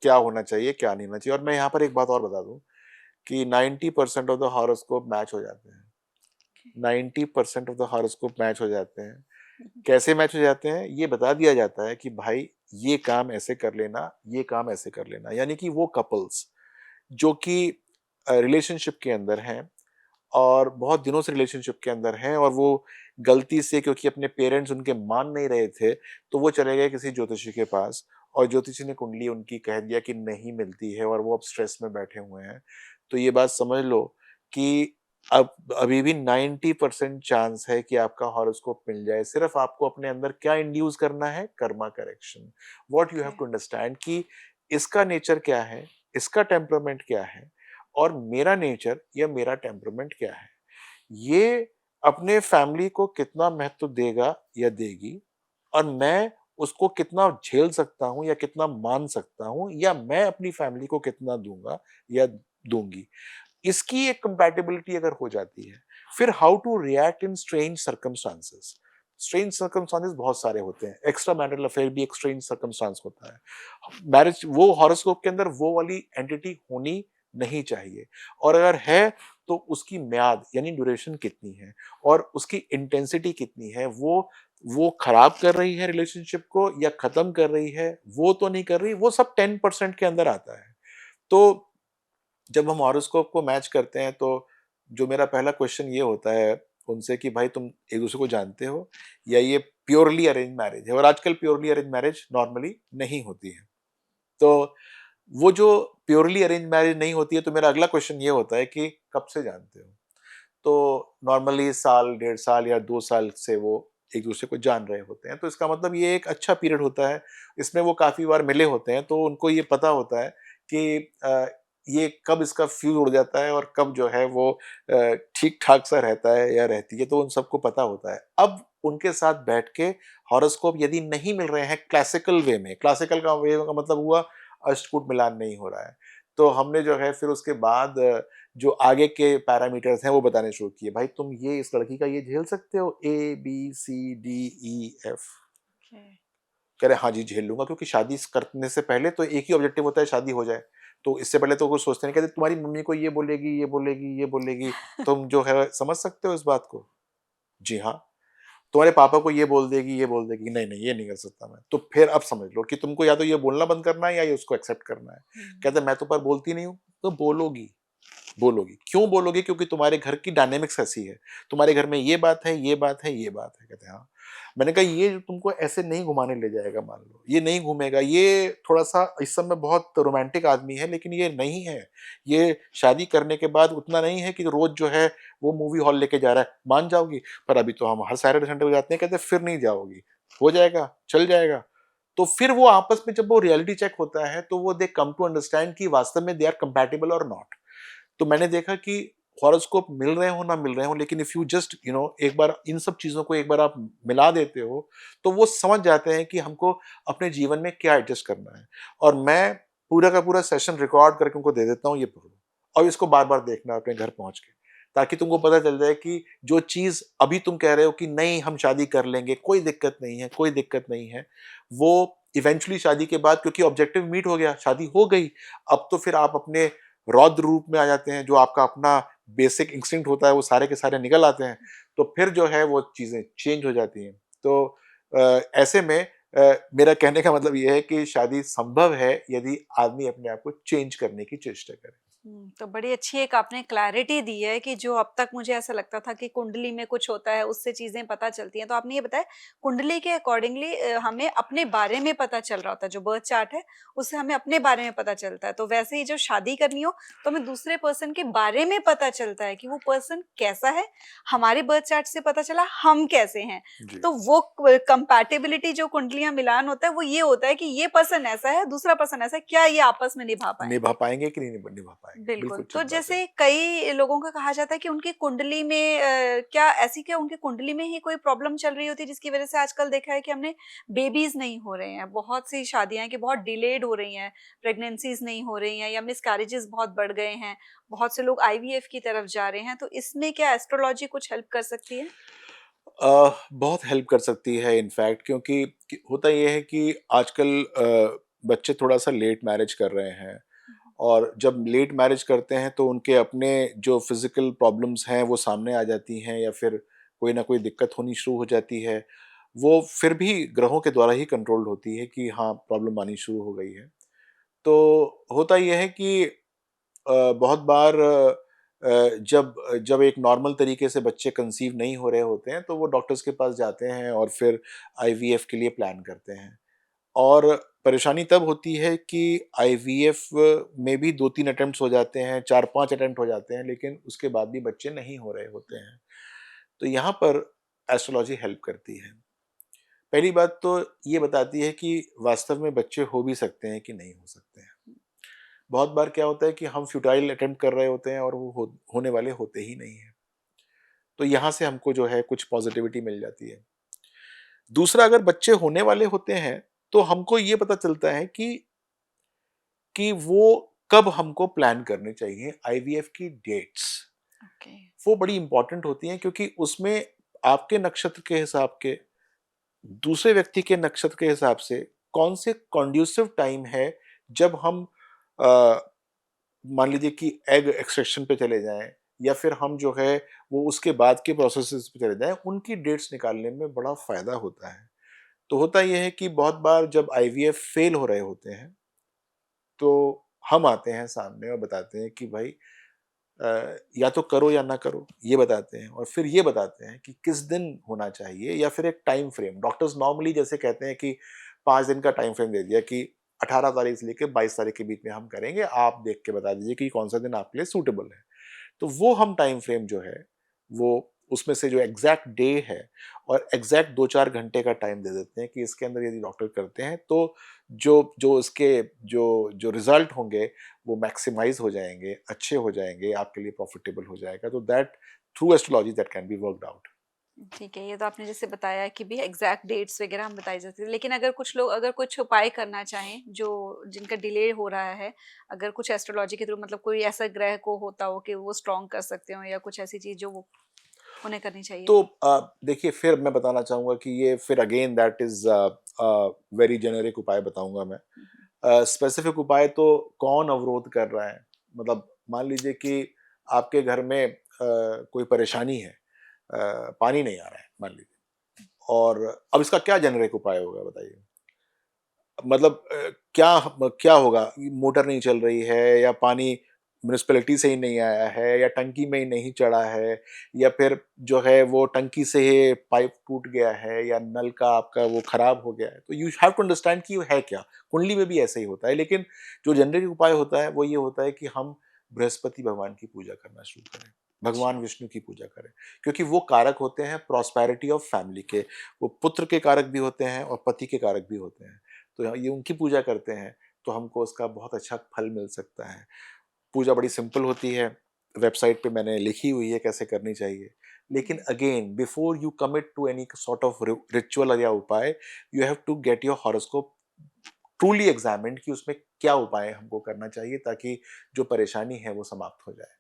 क्या होना चाहिए क्या नहीं होना चाहिए। और मैं यहाँ पर एक बात और बता दूं कि 90% ऑफ द हॉरोस्कोप मैच हो जाते हैं। 90% ऑफ द हॉरोस्कोप मैच हो जाते हैं। कैसे मैच हो जाते हैं, ये बता दिया जाता है कि भाई ये काम ऐसे कर लेना, ये काम ऐसे कर लेना। यानी कि वो कपल्स जो कि रिलेशनशिप के अंदर हैं और बहुत दिनों से रिलेशनशिप के अंदर हैं, और वो गलती से, क्योंकि अपने पेरेंट्स उनके मान नहीं रहे थे, तो वो चले गए किसी ज्योतिषी के पास, और ज्योतिषी ने कुंडली उनकी कह दिया कि नहीं मिलती है, और वो अब स्ट्रेस में बैठे हुए हैं। तो ये बात समझ लो कि अब अभी भी 90% चांस है कि आपका हॉरोस्कोप मिल जाए। सिर्फ आपको अपने अंदर क्या इंड्यूस करना है, karma correction. What you have to understand कि इसका नेचर क्या है, इसका टेम्परामेंट क्या है, और मेरा नेचर या मेरा टेम्परामेंट क्या है। ये अपने फैमिली को कितना महत्व देगा या देगी, और मैं उसको कितना झेल सकता हूँ या कितना मान सकता हूँ, या मैं अपनी फैमिली को कितना दूंगा या दूंगी, इसकी एक कंपैटिबिलिटी अगर हो जाती है। फिर how to react in strange circumstances. Strange circumstances बहुत सारे होते हैं, एक्स्ट्रा मैरिटल अफेयर भी एक स्ट्रेंज सर्कमस्टांस होता है। मैरिज वो हॉरोस्कोप के अंदर वो वाली एंटिटी होनी नहीं चाहिए, और अगर है तो उसकी म्याद यानी ड्यूरेशन कितनी है और उसकी इंटेंसिटी कितनी है, वो खराब कर रही है रिलेशनशिप को या खत्म कर रही है, वो तो नहीं कर रही, वो सब 10% के अंदर आता है। तो जब हम हॉरोस्कोप को मैच करते हैं, तो जो मेरा पहला क्वेश्चन ये होता है उनसे कि भाई तुम एक दूसरे को जानते हो या ये प्योरली अरेंज मैरिज है। और आजकल प्योरली अरेंज मैरिज नॉर्मली नहीं होती है। तो वो जो प्योरली अरेंज मैरिज नहीं होती है, तो मेरा अगला क्वेश्चन ये होता है कि कब से जानते हो। तो नॉर्मली साल 1.5 साल या 2 साल से वो एक दूसरे को जान रहे होते हैं। तो इसका मतलब ये एक अच्छा पीरियड होता है। इसमें वो काफी बार मिले होते हैं, तो उनको ये पता होता है कि ये कब इसका फ्यूज उड़ जाता है और कब जो है वो ठीक ठाक सा रहता है या रहती है, तो उन सबको पता होता है। अब उनके साथ बैठ के हॉरोस्कोप यदि नहीं मिल रहे हैं क्लासिकल वे में, क्लासिकल का वे का मतलब हुआ अष्टकूट मिलान नहीं हो रहा है, तो हमने जो है फिर उसके बाद जो आगे के पैरामीटर्स हैं वो बताने शुरू किए। भाई तुम ये इस लड़की का ये झेल सकते हो, ABCDEF। कह रहे हाँ जी झेल लूंगा, क्योंकि शादी करने से पहले तो एक ही ऑब्जेक्टिव होता है, शादी हो जाए। तो इससे पहले तो कुछ सोचते नहीं, कहते तुम्हारी मम्मी को ये बोलेगी ये बोलेगी ये बोलेगी, तुम जो है समझ सकते हो इस बात को। जी हाँ। तुम्हारे पापा को ये बोल देगी ये बोल देगी, नहीं नहीं ये नहीं कर सकता मैं। तो फिर अब समझ लो कि तुमको या तो ये बोलना बंद करना है या ये उसको एक्सेप्ट करना है। कहते मैं तो पर बोलती नहीं हूँ। तो बोलोगी, बोलोगी क्यों बोलोगी, क्योंकि तुम्हारे घर की डायनेमिक्स ऐसी है। तुम्हारे घर में ये बात है ये बात है ये बात है। कहते हैं हाँ। मैंने कहा ये जो तुमको ऐसे नहीं घुमाने ले जाएगा, मान लो ये नहीं घूमेगा, ये थोड़ा सा इस समय बहुत रोमांटिक आदमी है, लेकिन ये नहीं है। ये शादी करने के बाद उतना नहीं है कि रोज जो है वो मूवी हॉल लेके जा रहा है। मान जाओगी, पर अभी तो हम हर सैटरडे संडे को जाते हैं। कहते फिर नहीं जाओगी, हो जाएगा चल जाएगा। तो फिर वो आपस में जब वो रियलिटी चेक होता है, तो वो दे कम टू अंडरस्टैंड कि वास्तव में दे आर कंपैटिबल और नॉट। तो मैंने देखा कि हॉरोस्कोप मिल रहे हो ना मिल रहे हो, लेकिन इफ यू जस्ट एक बार इन सब चीजों को एक बार आप मिला देते हो, तो वो समझ जाते हैं कि हमको अपने जीवन में क्या एडजस्ट करना है। और मैं पूरा का पूरा सेशन रिकॉर्ड करके उनको दे देता हूँ, ये पढ़ो और इसको बार बार देखना अपने घर पहुंच के, ताकि तुमको पता चल जाए कि जो चीज अभी तुम कह रहे हो कि नहीं हम शादी कर लेंगे, कोई दिक्कत नहीं है कोई दिक्कत नहीं है, वो इवेंचुअली शादी के बाद, क्योंकि ऑब्जेक्टिव मीट हो गया, शादी हो गई, अब तो फिर आप अपने रौद्र रूप में आ जाते हैं, जो आपका अपना बेसिक इंस्टिंक्ट होता है वो सारे के सारे निकल आते हैं, तो फिर जो है वो चीज़ें चेंज हो जाती हैं। तो ऐसे में मेरा कहने का मतलब ये है कि शादी संभव है यदि आदमी अपने आप को चेंज करने की चेष्टा करे। तो बड़ी अच्छी एक आपने क्लैरिटी दी है कि जो अब तक मुझे ऐसा लगता था कि कुंडली में कुछ होता है, उससे चीज़ें पता चलती हैं। तो आपने ये बताया कुंडली के अकॉर्डिंगली हमें अपने बारे में पता चल रहा होता है, जो बर्थ चार्ट है, उससे हमें अपने बारे में पता चलता है। तो वैसे ही जब शादी करनी हो, तो हमें दूसरे पर्सन के बारे में पता चलता है कि वो पर्सन कैसा है, हमारे बर्थ चार्ट से पता चला हम कैसे हैं। जी। तो वो कंपैटिबिलिटी जो कुंडलियाँ मिलान होता है, वो ये होता है कि ये पर्सन ऐसा है, दूसरा पर्सन ऐसा है, क्या ये आपस में निभा निभा पाएँगे? पाएँगे कि नहीं निभा पाएँगे? बिल्कुल, बिल्कुल तो ठीक बात है। जैसे कई लोगों का कहा जाता है कि उनकी कुंडली में क्या उनकी कुंडली में ही कोई प्रॉब्लम चल रही होती है जिसकी वज़ह से आजकल देखा है कि हमने बेबीज़ नहीं हो रहे हैं। बहुत सी शादियाँ हैं कि बहुत डिलेड हो रही हैं, प्रेग्नेंसीज़ नहीं हो रही हैं या मिसकैरेजेज़ बहुत बढ़ गए हैं। बहुत से लोग आईवीएफ की तरफ जा रहे हैं, तो इसमें क्या एस्ट्रोलॉजी कुछ हेल्प कर सकती है? बहुत हेल्प कर सकती है इनफैक्ट, क्योंकि होता ये है कि आजकल बच्चे थोड़ा-सा लेट मैरिज कर रहे हैं, और जब लेट मैरिज करते हैं तो उनके अपने जो फिज़िकल प्रॉब्लम्स हैं वो सामने आ जाती हैं, या फिर कोई ना कोई दिक्कत होनी शुरू हो जाती है। वो फिर भी ग्रहों के द्वारा ही कंट्रोल्ड होती है कि हाँ, प्रॉब्लम आनी शुरू हो गई है। तो होता ये है कि बहुत बार जब जब एक नॉर्मल तरीके से बच्चे कंसीव नहीं हो रहे होते हैं, तो वो डॉक्टर्स के पास जाते हैं और फिर आईवीएफ के लिए प्लान करते हैं। और परेशानी तब होती है कि आईवीएफ में भी 2-3 अटेम्प्ट्स हो जाते हैं, 4-5 अटेम्प्ट हो जाते हैं, लेकिन उसके बाद भी बच्चे नहीं हो रहे होते हैं। तो यहाँ पर एस्ट्रोलॉजी हेल्प करती है। पहली बात तो ये बताती है कि वास्तव में बच्चे हो भी सकते हैं कि नहीं हो सकते हैं। बहुत बार क्या होता है कि हम फ्यूटाइल अटेम्प्ट कर रहे होते हैं और वो होने वाले होते ही नहीं हैं। तो यहाँ से हमको जो है कुछ पॉजिटिविटी मिल जाती है। दूसरा, अगर बच्चे होने वाले होते हैं, तो हमको ये पता चलता है कि वो कब हमको प्लान करने चाहिए आईवीएफ की डेट्स। ओके। वो बड़ी इंपॉर्टेंट होती हैं, क्योंकि उसमें आपके नक्षत्र के हिसाब के, दूसरे व्यक्ति के नक्षत्र के हिसाब से कौन से कॉन्ड्यूसिव टाइम है जब हम अ, मान लीजिए कि एग एक्सट्रैक्शन पे चले जाएँ, या फिर हम जो है वो उसके बाद के प्रोसेसेस पे चले जाएँ, उनकी डेट्स निकालने में बड़ा फ़ायदा होता है। तो होता ये है कि बहुत बार जब आईवीएफ फेल हो रहे होते हैं, तो हम आते हैं सामने और बताते हैं कि भाई या तो करो या ना करो, ये बताते हैं, और फिर ये बताते हैं कि किस दिन होना चाहिए, या फिर एक टाइम फ्रेम। डॉक्टर्स नॉर्मली जैसे कहते हैं कि 5 दिन का टाइम फ्रेम दे दिया कि 18 तारीख से लेके 22 तारीख के बीच में हम करेंगे, आप देख के बता दीजिए कि कौन सा दिन आपके लिए सूटेबल है। तो वो हम टाइम फ्रेम जो है, वो उसमें से जो एग्जैक्ट डे है और एग्जैक्ट 2-4 घंटे का टाइम दे देते हैं कि इसके अंदर यदि डॉक्टर करते हैं तो जो जो इसके जो जो रिजल्ट होंगे वो मैक्सिमाइज हो जाएंगे, अच्छे हो जाएंगे, आपके लिए प्रॉफिटेबल हो जाएगा। तो that through astrology that can be worked out. ठीक है, ये तो आपने जैसे बताया कि भी एग्ज़ैक्ट डेट्स वग़ैरह हम बताई जाती है। लेकिन अगर कुछ लोग अगर कुछ उपाय करना चाहें, जो जिनका डिले हो रहा है, अगर कुछ एस्ट्रोलॉजी के थ्रू मतलब कोई ऐसा ग्रह को होता हो कि वो स्ट्रॉन्ग कर सकते हो या कुछ ऐसी चीज़ जो वो उन्हें करनी चाहिए? तो देखिए, फिर मैं बताना चाहूंगा कि ये फिर again that is very generic उपाय बताऊंगा मैं। हुँ, हुँ। स्पेसिफिक उपाय तो कौन अवरोध कर रहा है, मतलब मान लीजिए कि आपके घर में कोई परेशानी है, पानी नहीं आ रहा है मान लीजिए, और अब इसका क्या जेनेरिक उपाय होगा बताइए? मतलब क्या क्या होगा? मोटर नहीं चल रही है, या पानी म्युनिसिपैलिटी से ही नहीं आया है, या टंकी में ही नहीं चढ़ा है, या फिर जो है वो टंकी से ही पाइप टूट गया है, या नल का आपका वो खराब हो गया है। तो यू हैव टू अंडरस्टैंड कि वो है क्या। कुंडली में भी ऐसे ही होता है, लेकिन जो जेनेरिक उपाय होता है वो ये होता है कि हम बृहस्पति भगवान की पूजा करना शुरू करें, अच्छा। भगवान विष्णु की पूजा करें, क्योंकि वो कारक होते हैं प्रॉस्पेरिटी ऑफ फैमिली के। वो पुत्र के कारक भी होते हैं और पति के कारक भी होते हैं। तो ये उनकी पूजा करते हैं, तो हमको उसका बहुत अच्छा फल मिल सकता है। पूजा बड़ी सिंपल होती है, वेबसाइट पे मैंने लिखी हुई है कैसे करनी चाहिए। लेकिन हुँ। Again, before you commit to any sort of ritual या उपाय, you have to get your horoscope truly examined कि उसमें क्या उपाय हमको करना चाहिए, ताकि जो परेशानी है वो समाप्त हो जाए।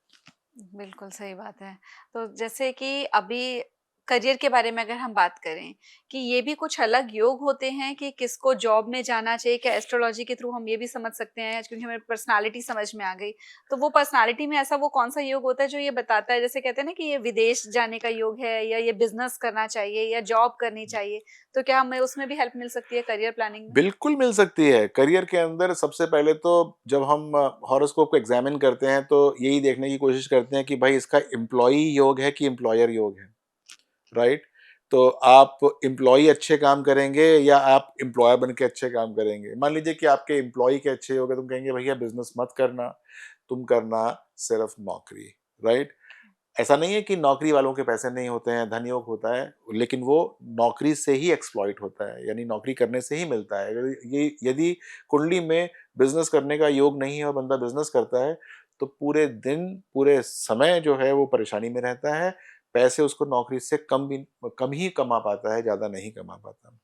बिल्कुल सही बात है। तो जैसे कि अभी करियर के बारे में अगर हम बात करें कि ये भी कुछ अलग योग होते हैं कि किसको जॉब में जाना चाहिए, क्या एस्ट्रोलॉजी के थ्रू हम ये भी समझ सकते हैं क्योंकि हमें पर्सनालिटी समझ में आ गई। तो वो पर्सनालिटी में ऐसा वो कौन-सा योग होता है जो ये बताता है, जैसे कहते हैं ना कि ये विदेश जाने का योग है या ये बिज़नेस करना चाहिए या जॉब करनी चाहिए, तो क्या हमें उसमें भी हेल्प मिल सकती है करियर प्लानिंग में? बिल्कुल मिल सकती है। करियर के अंदर सबसे पहले तो जब हम हॉरोस्कोप को एग्ज़ामिन करते हैं तो यही देखने की कोशिश करते हैं कि भाई इसका एम्प्लॉयी योग है कि एम्प्लॉयर योग है, राइट? तो आप एम्प्लॉयी अच्छे काम करेंगे या आप एम्प्लॉयर बन के अच्छे काम करेंगे? मान लीजिए कि आपके एम्प्लॉयी के अच्छे हो गए, तुम कहेंगे भैया बिज़नेस मत करना, तुम करना सिर्फ़ नौकरी, राइट? ऐसा नहीं है कि नौकरी वालों के पैसे नहीं होते हैं, धन योग होता है, लेकिन वो नौकरी से ही एक्सप्लॉइट होता है, यानी नौकरी करने से ही मिलता है। यदि कुंडली में बिज़नेस करने का योग नहीं है और बंदा बिज़नेस करता है, तो पूरे दिन, पूरे समय जो है वो परेशानी में रहता है, पैसे उसको नौकरी से कम ही कमा पाता है, ज़्यादा नहीं कमा पाता।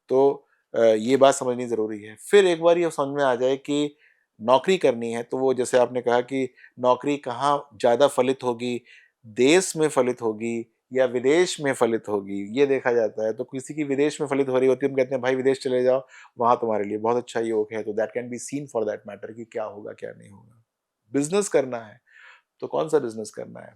तो ये बात समझनी ज़रूरी है। फिर एक बार ये समझ में आ जाए कि नौकरी करनी है, तो वो जैसे आपने कहा कि नौकरी कहाँ ज़्यादा फलित होगी, देश में फलित होगी या विदेश में फलित होगी, ये देखा जाता है। तो किसी की विदेश में फलित हो रही होती है, हम कहते हैं भाई विदेश चले जाओ, वहाँ तुम्हारे लिए बहुत अच्छा योग है, तो that can B seen for that matter कि क्या होगा, क्या नहीं होगा। बिज़नेस करना है, तो कौन-सा बिज़नेस करना है?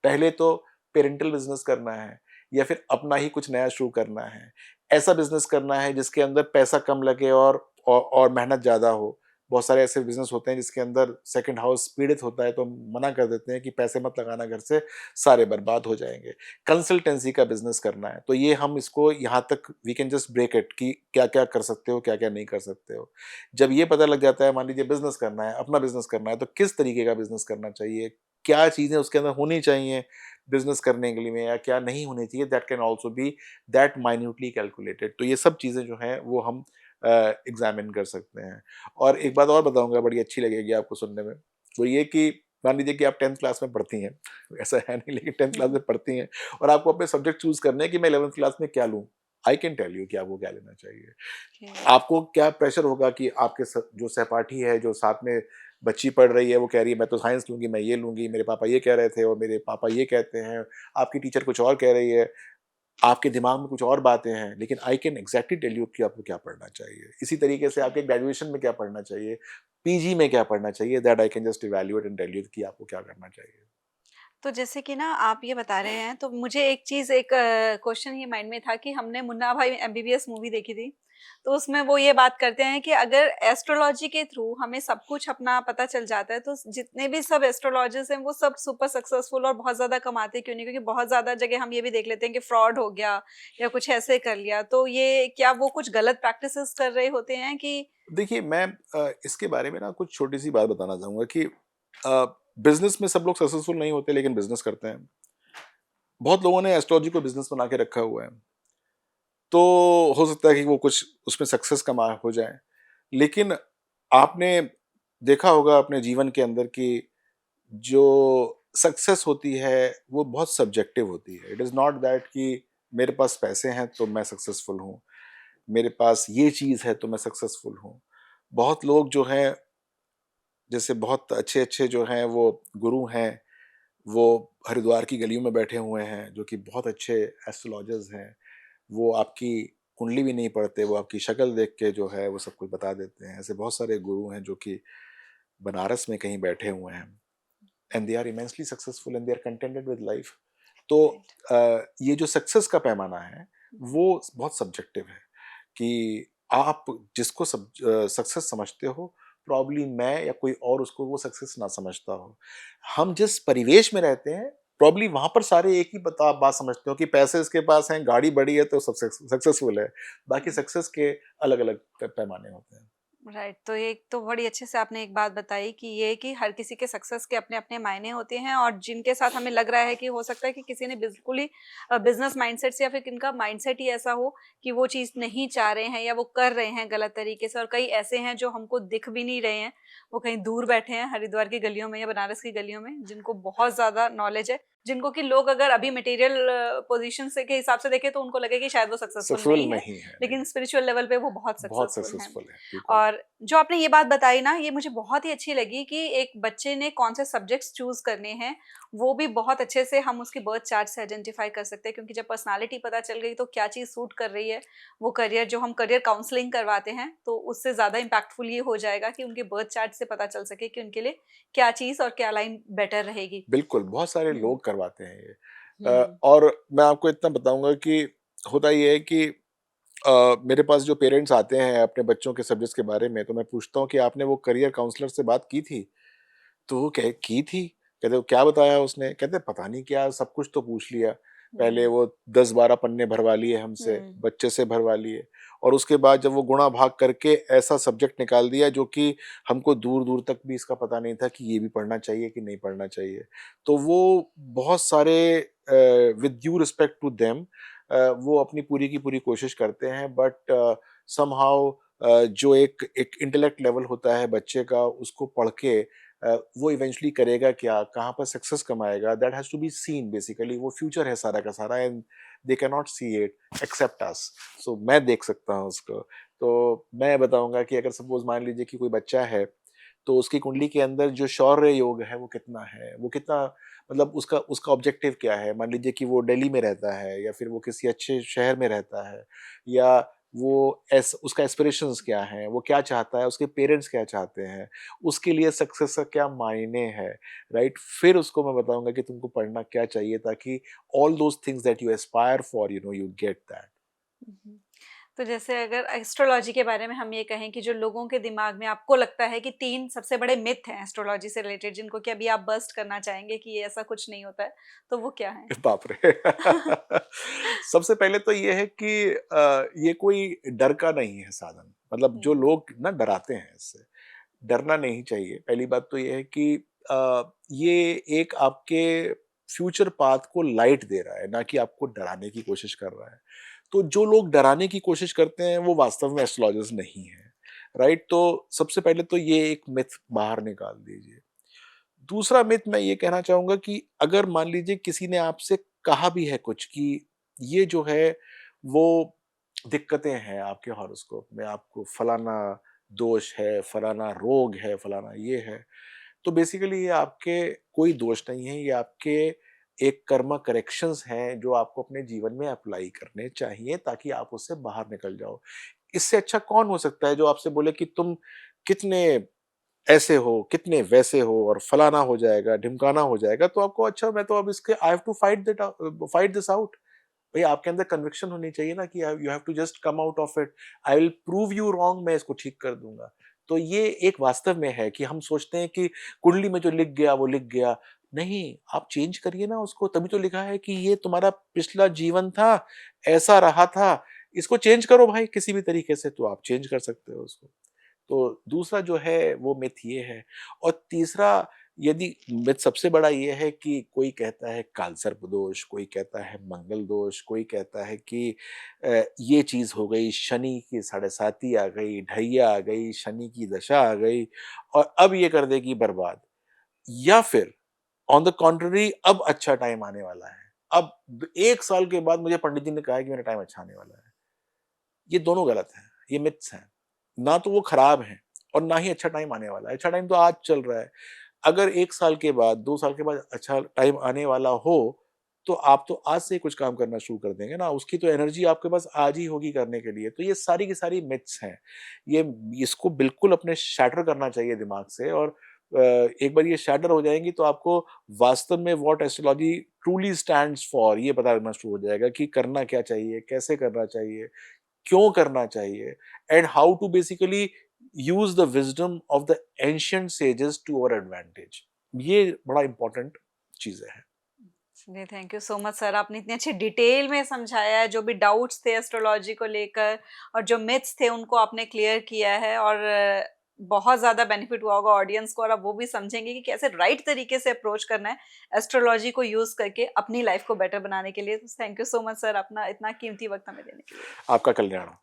पहले तो पेरेंटल बिज़नेस करना है या फिर अपना ही कुछ नया शुरू करना है। ऐसा बिज़नेस करना है जिसके अंदर पैसा कम लगे और मेहनत ज़्यादा हो। बहुत सारे ऐसे बिज़नेस होते हैं जिसके अंदर सेकंड हाउस पीड़ित होता है, तो हम मना कर देते हैं कि पैसे मत लगाना घर से, सारे बर्बाद हो जाएँगे। कंसल्टेंसी का बिज़नेस करना है, तो ये हम इसको यहाँ तक we can just break it कि क्या-क्या कर सकते हो, क्या-क्या नहीं कर सकते हो। जब ये पता लग जाता है, मान लीजिए बिज़नेस करना है, अपना बिज़नेस करना है, तो किस तरीके का बिज़नेस करना चाहिए? क्या चीज़ें उसके अंदर होनी चाहिए बिज़नेस करने के लिए या क्या नहीं होनी चाहिए, that can also be that minutely calculated. तो ये सब चीज़ें जो हैं वो हम एग्ज़ामिन कर सकते हैं। और एक बात और बताऊँगा, बड़ी अच्छी लगेगी आपको सुनने में, वो ये कि मान लीजिए कि आप 10th क्लास में पढ़ती हैं, ऐसा है नहीं लेकिन 10th क्लास हुँ, में पढ़ती हैं और आपको अपने सब्जेक्ट चूज़ करने हैं कि मैं 11th क्लास में क्या लूँ? आई कैन टेल यू कि आपको क्या लेना चाहिए। ओके। आपको क्या प्रेशर होगा कि आपके जो सहपाठी है, जो साथ में बच्ची पढ़ रही है, वो कह रही है मैं तो साइंस लूँगी, मैं ये लूँगी, मेरे पापा ये कह रहे थे और मेरे पापा ये कहते हैं, आपकी टीचर कुछ और कह रही है, आपके दिमाग में कुछ और बातें हैं, लेकिन I can exactly tell you कि आपको क्या पढ़ना चाहिए। इसी तरीके से आपके ग्रेजुएशन में क्या पढ़ना चाहिए, पीजी में क्या पढ़ना चाहिए, that I can just evaluate and tell you कि आपको क्या करना चाहिए। तो जैसे कि ना आप ये बता रहे हैं तो मुझे एक चीज़ एक क्वेश्चन ये माइंड में था कि हमने मुन्ना भाई एमबीबीएस मूवी देखी थी। तो उसमें वो ये बात करते हैं कि अगर एस्ट्रोलॉजी के थ्रू हमें सब कुछ अपना पता चल जाता है तो जितने भी सब एस्ट्रोलॉजर्स हैं वो सब सुपर सक्सेसफुल और बहुत ज़्यादा कमाते क्यों नहीं? क्योंकि बहुत ज़्यादा जगह हम ये भी देख लेते हैं कि फ्रॉड हो गया या कुछ ऐसे कर लिया। तो ये क्या वो कुछ गलत प्रैक्टिसेस कर रहे होते हैं कि देखिए मैं इसके बारे में ना कुछ छोटी-सी बात बताना चाहूँगा कि बिज़नेस में सब लोग सक्सेसफुल नहीं होते लेकिन बिज़नेस करते हैं। बहुत लोगों ने एस्ट्रोलॉजी को बिज़नेस बना के रखा हुआ है। तो हो सकता है कि वो कुछ उसमें सक्सेस कमा हो जाए। लेकिन आपने देखा होगा अपने जीवन के अंदर कि जो सक्सेस होती है, वो बहुत सब्जेक्टिव होती है। इट इज़ नॉट दैट कि मेरे पास पैसे हैं तो मैं सक्सेसफुल हूँ, मेरे पास ये चीज़ है तो मैं सक्सेसफुल हूँ। बहुत लोग जो हैं, जैसे बहुत अच्छे-अच्छे जो हैं वो गुरु हैं, वो हरिद्वार की गलियों में बैठे हुए हैं, जो कि बहुत अच्छे एस्ट्रोलॉजर्स हैं। वो आपकी कुंडली भी नहीं पढ़ते, वो आपकी शक्ल देख के जो है वो सब कुछ बता देते हैं। ऐसे बहुत सारे गुरु हैं जो कि बनारस में कहीं बैठे हुए हैं and they are immensely successful and they are contented with life. तो राइट। ये जो सक्सेस का पैमाना है, वो बहुत सब्जेक्टिव है कि आप जिसको सक्सेस समझते हो, प्रॉब्ली मैं या कोई और उसको वो सक्सेस ना समझता हो। हम जिस परिवेश में रहते हैं, प्रॉब्ली वहाँ पर सारे एक ही बात समझते हो कि पैसे इसके पास हैं, गाड़ी बड़ी है तो सब सक्सेसफुल है। बाकी सक्सेस के अलग-अलग पैमाने होते हैं। राइट, तो ये तो बड़ी अच्छे से आपने एक बात बताई कि ये कि हर किसी के सक्सेस के अपने-अपने मायने होते हैं और जिनके साथ हमें लग रहा है कि हो सकता है कि किसी ने बिल्कुल ही बिज़नेस माइंडसेट से या फिर किनका माइंडसेट ही ऐसा हो कि वो चीज़ नहीं चाह रहे हैं या वो कर रहे हैं गलत तरीके से और कई ऐसे हैं जो हमको दिख भी नहीं रहे हैं। वो कहीं दूर बैठे हैं हरिद्वार की गलियों में या बनारस की गलियों में जिनको बहुत ज़्यादा नॉलेज है। जिनको कि लोग अगर अभी मटेरियल पोजीशन से के हिसाब से देखें तो उनको लगे कि शायद वो सक्सेसफुल सक्सेसफुल नहीं है, नहीं है, लेकिन नहीं, स्पिरिचुअल लेवल पे वो बहुत बहुत सक्सेसफुल हैं। सक्सेसफुल है, बिल्कुल। और जो आपने ये बात बताई ना, ये मुझे बहुत ही अच्छी लगी कि एक बच्चे ने कौन से सब्जेक्ट्स चूज़ करने हैं, वो भी बहुत अच्छे से हम उसकी बर्थ चार्ट से आइडेंटिफ़ाई कर सकते हैं, क्योंकि जब पर्सनैलिटी पता चल गई तो क्या चीज़ सूट कर रही है, वो करियर जो हम करियर काउंसलिंग करवाते हैं, तो उससे ज़्यादा इम्पैक्टफुल ये हो जाएगा कि उनके बर्थ चार्ट से पता चल सके कि उनके लिए क्या चीज़ और क्या लाइन बेटर रहेगी। बिल्कुल, बहुत सारे हुँ, लोग करवाते हैं ये। हुँ, और मैं आपको इतना बताऊँगा कि होता ये है कि मेरे पास जो पेरेंट्स आते हैं अपने बच्चों के सब्जेक्ट्स के बारे में, तो मैं पूछता हूँ कि आपने वो करियर काउंसलर से बात की थी? तो वो कहे की थी। कहते वो क्या बताया उसने? कहते पता नहीं क्या, सब कुछ तो पूछ लिया। पहले हुँ, वो 10-12 पन्ने भरवा लिए हमसे, हुँ, बच्चे से भरवा लिए, और उसके बाद जब वो गुणा भाग करके ऐसा सब्जेक्ट निकाल दिया जो कि हमको दूर-दूर तक भी इसका पता नहीं था कि ये भी पढ़ना चाहिए कि नहीं पढ़ना चाहिए। तो वो बहुत सारे with due respect to them वो अपनी पूरी की पूरी कोशिश करते हैं, बट समहाउ जो एक एक इंटेलेक्ट लेवल होता है बच्चे का, उसको पढ़ के वो इवेंचुअली करेगा क्या, कहाँ पर सक्सेस कमाएगा, that has to be seen basically. वो फ्यूचर है सारा का सारा, and they can not see it except us. So मैं देख सकता हूँ उसको। तो मैं बताऊँगा कि अगर सपोज़ मान लीजिए कि कोई बच्चा है, तो उसकी कुंडली के अंदर जो शौर्य योग है वो कितना है, वो कितना, मतलब उसका उसका ऑब्जेक्टिव क्या है। मान लीजिए कि वो दिल्ली में रहता है, या फिर वो किसी अच्छे शहर में रहता है, या वो उसका एस्पिरेशंस क्या हैं, वो क्या चाहता है, उसके पेरेंट्स क्या चाहते हैं, उसके लिए सक्सेस का क्या मायने है, राइट? फिर उसको मैं बताऊँगा कि तुमको पढ़ना क्या चाहिए, ताकि all those things that you aspire for, you get that. हुँ। तो जैसे अगर एस्ट्रोलॉजी के बारे में हम ये कहें कि जो लोगों के दिमाग में आपको लगता है कि 3 सबसे बड़े मिथ हैं एस्ट्रोलॉजी से रिलेटेड, जिनको कि अभी आप बस्ट करना चाहेंगे कि ये ऐसा कुछ नहीं होता है, तो वो क्या हैं? बाप रे! सबसे पहले तो ये है कि ये कोई डर का नहीं है साधन। मतलब जो हुँ, लोग ना डराते हैं इससे, डरना नहीं चाहिए। पहली बात तो ये है कि ये एक आपके फ्यूचर पाथ को लाइट दे रहा है, ना कि आपको डराने की कोशिश कर रहा है। तो जो लोग डराने की कोशिश करते हैं, वो वास्तव में एस्ट्रोलॉजर्स नहीं हैं, राइट? तो सबसे पहले तो ये एक मिथ बाहर निकाल दीजिए। दूसरा मिथ मैं ये कहना चाहूँगा कि अगर मान लीजिए किसी ने आपसे कहा भी है कुछ कि ये जो है वो दिक्कतें हैं आपके हॉरोस्कोप में, आपको फलाना दोष है, फलाना रोग है, फलाना ये है। तो बेसिकली ये आपके कोई दोष नहीं है, ये आपके एक कर्मा करेक्शंस हैं जो आपको अपने जीवन में अप्लाई करने चाहिए, ताकि आप उससे बाहर निकल जाओ। इससे अच्छा कौन हो सकता है जो आपसे बोले कि तुम कितने ऐसे हो, कितने वैसे हो, और फलाना हो जाएगा, ढिमकाना हो जाएगा, तो आपको अच्छा, मैं तो अब इसके I have to fight this out. भई आपके अंदर कन्विक्शन होनी चाहिए ना कि you have to just come out of it. I will prove you wrong, मैं इसको ठीक कर दूँगा। तो ये एक वास्तव में है कि हम सोचते हैं कि कुंडली में जो लिख गया वो लिख गया। नहीं, आप चेंज करिए ना उसको, तभी तो लिखा है कि ये तुम्हारा पिछला जीवन था, ऐसा रहा था। इसको चेंज करो भाई किसी भी तरीके से, तो आप चेंज कर सकते हो उसको। तो दूसरा जो है वो मिथ ये है। और तीसरा, यदि मिथ सबसे बड़ा ये है कि कोई कहता है कालसर्प दोष, कोई कहता है मंगल दोष, कोई कहता है कि ये चीज़ हो गई, शनि की साढ़े साती आ गई, ढैया आ गई, शनि की दशा आ गई और अब ये कर देगी बर्बाद। या फिर ऑन द कॉन्ट्ररी, अब अच्छा टाइम आने वाला है। अब 1 साल के बाद मुझे पंडित जी ने कहा है कि मेरा टाइम अच्छा आने वाला है। ये दोनों गलत हैं, ये मिथ्स हैं। ना तो वो खराब हैं और ना ही अच्छा टाइम आने वाला है। अच्छा टाइम तो आज चल रहा है। अगर 1 साल के बाद, 2 साल के बाद अच्छा टाइम आने वाला हो, तो आप तो आज से ही कुछ काम करना शुरू कर देंगे ना, उसकी तो एनर्जी आपके पास आज ही होगी करने के लिए। तो ये सारी की सारी मिथ्स हैं। ये इसको बिल्कुल अपने शैटर करना चाहिए दिमाग से, और एक बार ये शैटर हो जाएँगी तो आपको वास्तव में what astrology truly stands for ये पता लगना शुरू हो जाएगा कि करना क्या चाहिए, कैसे करना चाहिए, क्यों करना चाहिए, and how to basically use the wisdom of the ancient sages to our advantage. ये बड़ा इंपॉर्टेंट चीजें हैं। चलिए, thank you so much sir, आपने इतनी अच्छी डिटेल में समझाया है, जो भी डाउट्स थे एस्ट्रोलॉजी को लेकर और जो मिथ्स थे उनको आपने क्लियर किया है, और बहुत ज़्यादा बेनिफिट हुआ होगा ऑडियंस को, और अब वो भी समझेंगे कि कैसे राइट तरीके से अप्रोच करना है एस्ट्रोलॉजी को यूज़ करके अपनी लाइफ को बेटर बनाने के लिए। Thank you so much sir, अपना इतना कीमती वक्त हमें देने के लिए। आपका कल्याण हो।